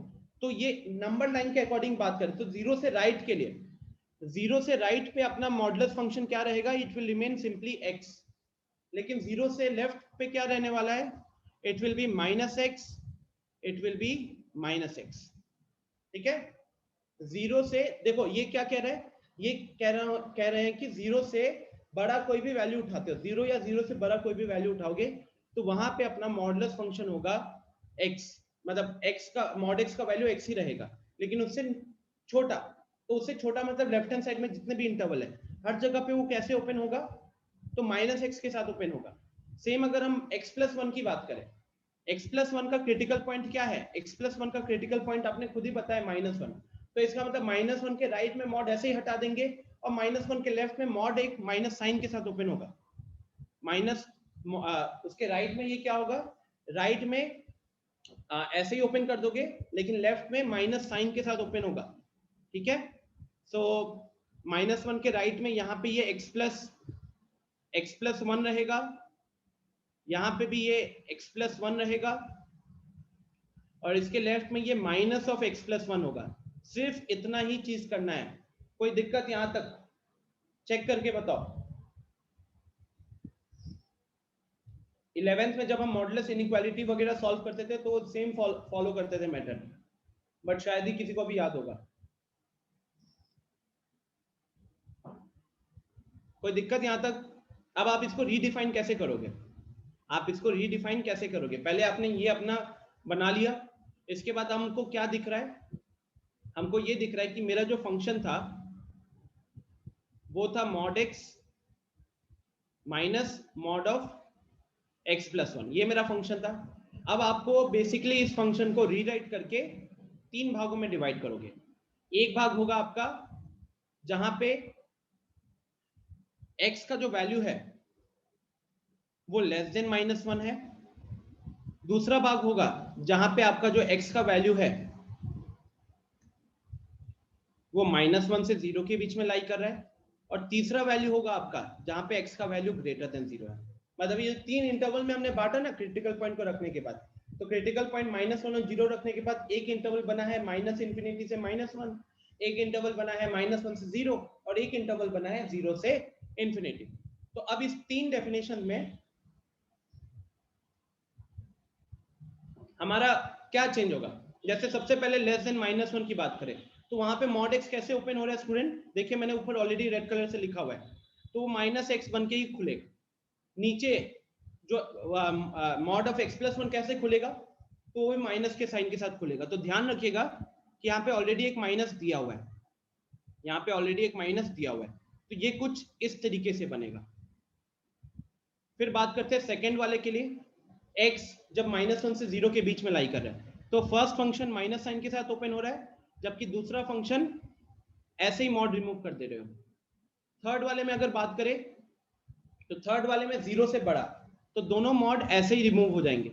तो ये नंबर लाइन के अकॉर्डिंग बात करें तो 0 से राइट के लिए, 0 से राइट पे अपना मॉडुलस फंक्शन क्या रहेगा, it will remain simply x। लेकिन 0 से लेफ्ट पे क्या रहने वाला है, it will be -x, it will be -x, ठीक है। 0 से देखो ये क्या कह रहा है, ये कह रहे हैं कि 0 से बड़ा कोई भी वैल्यू उठाते हो, 0 या 0 से बड़ा कोई भी वैल्यू उठाओगे तो वहां पे अपना मॉडुलस फंक्शन होगा x, मतलब x का मॉड x का वैल्यू x ही रहेगा। लेकिन उससे छोटा, तो उससे छोटा मतलब लेफ्ट हैंड साइड में जितने भी इंटरवल है हर जगह पे वो कैसे ओपन होगा, तो -x के साथ ओपन होगा। सेम अगर हम x प्लस 1 की बात करें, x प्लस 1 का क्रिटिकल पॉइंट क्या है, x प्लस 1 का क्रिटिकल पॉइंट आपने खुद ही बताया -1। तो इसका मतलब -1 के राइट में मॉड ऐसे ही हटा देंगे और -1 के लेफ्ट में मॉड एक माइनस साइन के साथ ओपन होगा। माइनस उसके राइट में ये क्या होगा, राइट में ऐसे ही ओपन कर दोगे, लेकिन लेफ्ट में माइनस साइन के साथ ओपन होगा, ठीक है। सो -1 के राइट में यहाँ पे ये x+1 रहेगा, यहाँ पे भी ये x+1 रहेगा, और इसके लेफ्ट में ये -(x+1) होगा। सिर्फ इतना ही चीज करना है। कोई दिक्कत यहां तक? चेक करके बताओ। 11th में जब हम मॉडुलस इनइक्वालिटी वगैरह सॉल्व करते थे तो सेम फॉलो करते थे मेथड, बट शायद ही किसी को भी याद होगा। कोई दिक्कत यहां तक? अब आप इसको रीडिफाइन कैसे करोगे? आप इसको रीडिफाइन कैसे करोगे? पहले आपने ये अपना बना लिया, इसके बाद हमको क्या दिख रहा है? हमको ये दिख रहा है कि मेरा जो फंक्शन था वो था mod x minus mod of x+1, ये मेरा फंक्शन था। अब आपको बेसिकली इस फंक्शन को रीराइट करके 3 भागों में डिवाइड करोगे। एक भाग होगा आपका जहां पे x का जो वैल्यू है वो लेस देन -1 है। दूसरा भाग होगा जहां पे आपका जो x का वैल्यू है वो -1 से 0 के बीच में लाई कर रहा है। और तीसरा वैल्यू होगा आपका जहां पे x का वैल्यू ग्रेटर देन 0 है। मतलब ये 3 इंटरवल में हमने बांटा ना क्रिटिकल पॉइंट को रखने के बाद। तो क्रिटिकल पॉइंट -1 और 0 रखने के बाद एक इंटरवल बना है -∞ से -1, एक इंटरवल बना है -1 से 0, और एक इंटरवल बना है 0 से ∞। तो अब इस 3 डेफिनेशन में हमारा क्या चेंज होगा? जैसे सबसे पहले लेस देन -1 की बात करें तो वहां पे mod x कैसे ओपन हो रहा है स्टूडेंट? देखिए मैंने ऊपर ऑलरेडी रेड कलर से लिखा हुआ है, तो वो -x बन के ही खुलेगा। नीचे जो mod ऑफ x+1 कैसे खुलेगा? तो वो माइनस के साइन के साथ खुलेगा। तो ध्यान रखिएगा कि यहाँ पे ऑलरेडी एक माइनस दिया हुआ है, यहाँ पे ऑलरेडी एक माइनस दिया हुआ है, तो ये कुछ इस तरीके से बनेगा। फिर बात करते हैं सेकेंड वाले के लिए। x जब -1 से 0 के बीच में लाई कर रहा है तो फर्स्ट फंक्शन माइनस साइन के साथ ओपन हो रहा है, जबकि दूसरा फंक्शन ऐसे ही मॉड रिमूव कर दे रहे हो। थर्ड वाले में अगर बात करें तो थर्ड वाले में 0 से बड़ा, तो दोनों मॉड ऐसे ही रिमूव हो जाएंगे।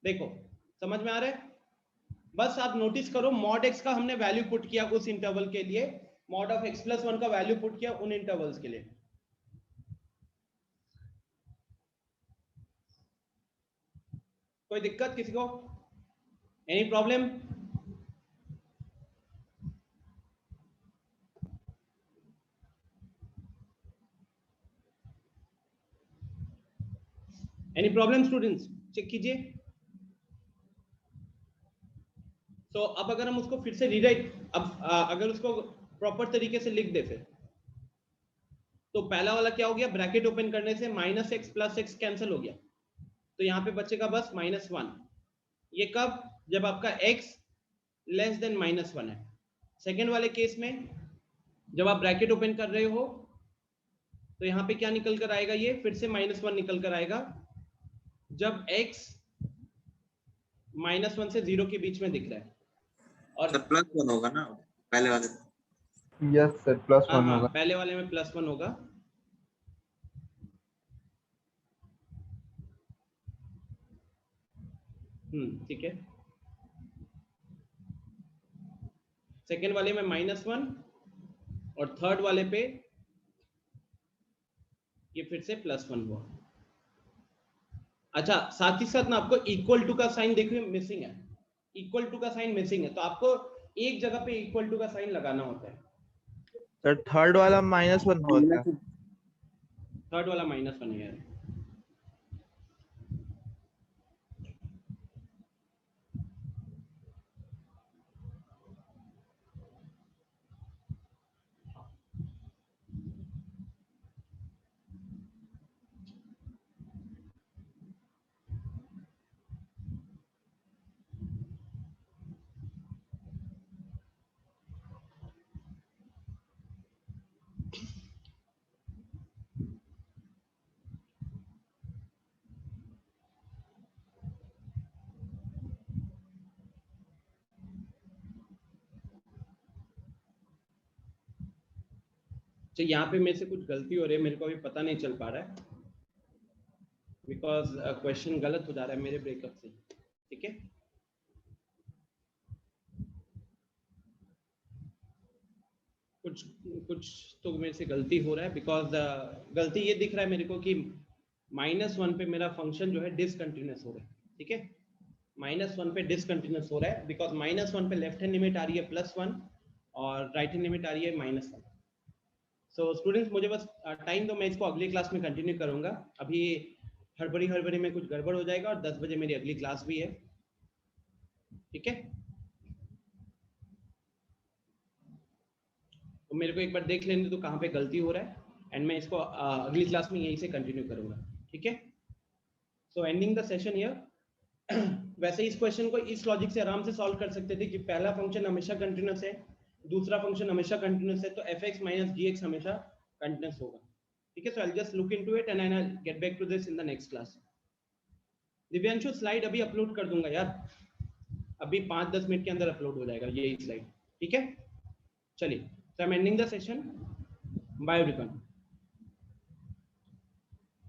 देखो समझ में आ रहा है? बस आप नोटिस करो, mod x का हमने वैल्यू पुट किया उस इंटरवल के लिए, mod ऑफ x+1 का वैल्यू पुट किया उन इंटरवल्स के लिए। कोई दिक्कत किसी को? Any problem? Any problem students? Check कीजिए। तो अब अगर हम उसको फिर से रीराइट, अब अगर उसको प्रॉपर तरीके से लिख दे फिर, तो पहला वाला क्या हो गया? ब्रैकेट ओपन करने से -x + x कैंसिल हो गया, तो यहाँ पे बचेगा बस -1। ये कब? जब आपका x लेस देन -1 है। सेकेंड वाले केस में जब आप ब्रैकेट ओपन कर रहे हो तो यहाँ पे क्या निकल कर आएगा? ये फिर से -1 निकल कर आएगा जब x -1 से 0 के बीच में दिख रहा है। और सर +1 होगा ना पहले वाले में? यस सर, +1 होगा। पहले वाले में +1 होगा। ठीक है। सेकेंड वाले में -1 और थर्ड वाले पे ये फिर से +1 हुआ। अच्छा, साथ ही साथ ना आपको इक्वल टू का साइन देखिए मिसिंग है, इक्वल टू का साइन मिसिंग है, तो आपको एक जगह पे इक्वल टू का साइन लगाना होता है। सर थर्ड वाला -1 होता है। थर्ड वाला -1 है। तो यहाँ पे मेरे से कुछ गलती हो रही है, मेरे को अभी पता नहीं चल पा रहा है बिकॉज क्वेश्चन गलत हो जा रहा है मेरे ब्रेकअप से। ठीक है, कुछ कुछ तो मेरे से गलती हो रहा है बिकॉज गलती ये दिख रहा है मेरे को कि -1 पे मेरा फंक्शन जो है डिसकंटिन्यूअस हो रहा है। ठीक है, -1 पे डिसकंटिन्यूअस हो रहा है बिकॉज -1 पे लेफ्ट हैंड लिमिट आ रही है +1 और राइट हैंड लिमिट आ रही है -1। सो स्टूडेंट्स मुझे बस टाइम दो, मैं इसको अगली क्लास में कंटिन्यू करूंगा। अभी हड़बड़ी में कुछ गड़बड़ हो जाएगा और 10 बजे मेरी अगली क्लास भी है। ठीक है, तो मेरे को एक बार देख लेने तो कहाँ पे गलती हो रहा है एंड मैं इसको अगली क्लास में यहीं से कंटिन्यू करूंगा। ठीक है, सो एंडिंग द सेशन हियर। वैसे इस क्वेश्चन को इस लॉजिक से आराम से सॉल्व कर सकते थे कि पहला फंक्शन हमेशा कंटिन्यूअस है, दूसरा फंक्शन हमेशा कंटिन्यूअस है, तो fx - gx हमेशा कंटिन्यूअस होगा। ठीक है, so I will just look into it and I will get back to this in the next class. Divyanshu slide अभी अपलोड कर दूंगा यार, अभी 5-10 मिनट के अंदर अपलोड हो जाएगा ये स्लाइड। ठीक है, चलिए, so I'm ending the session. Bye everyone.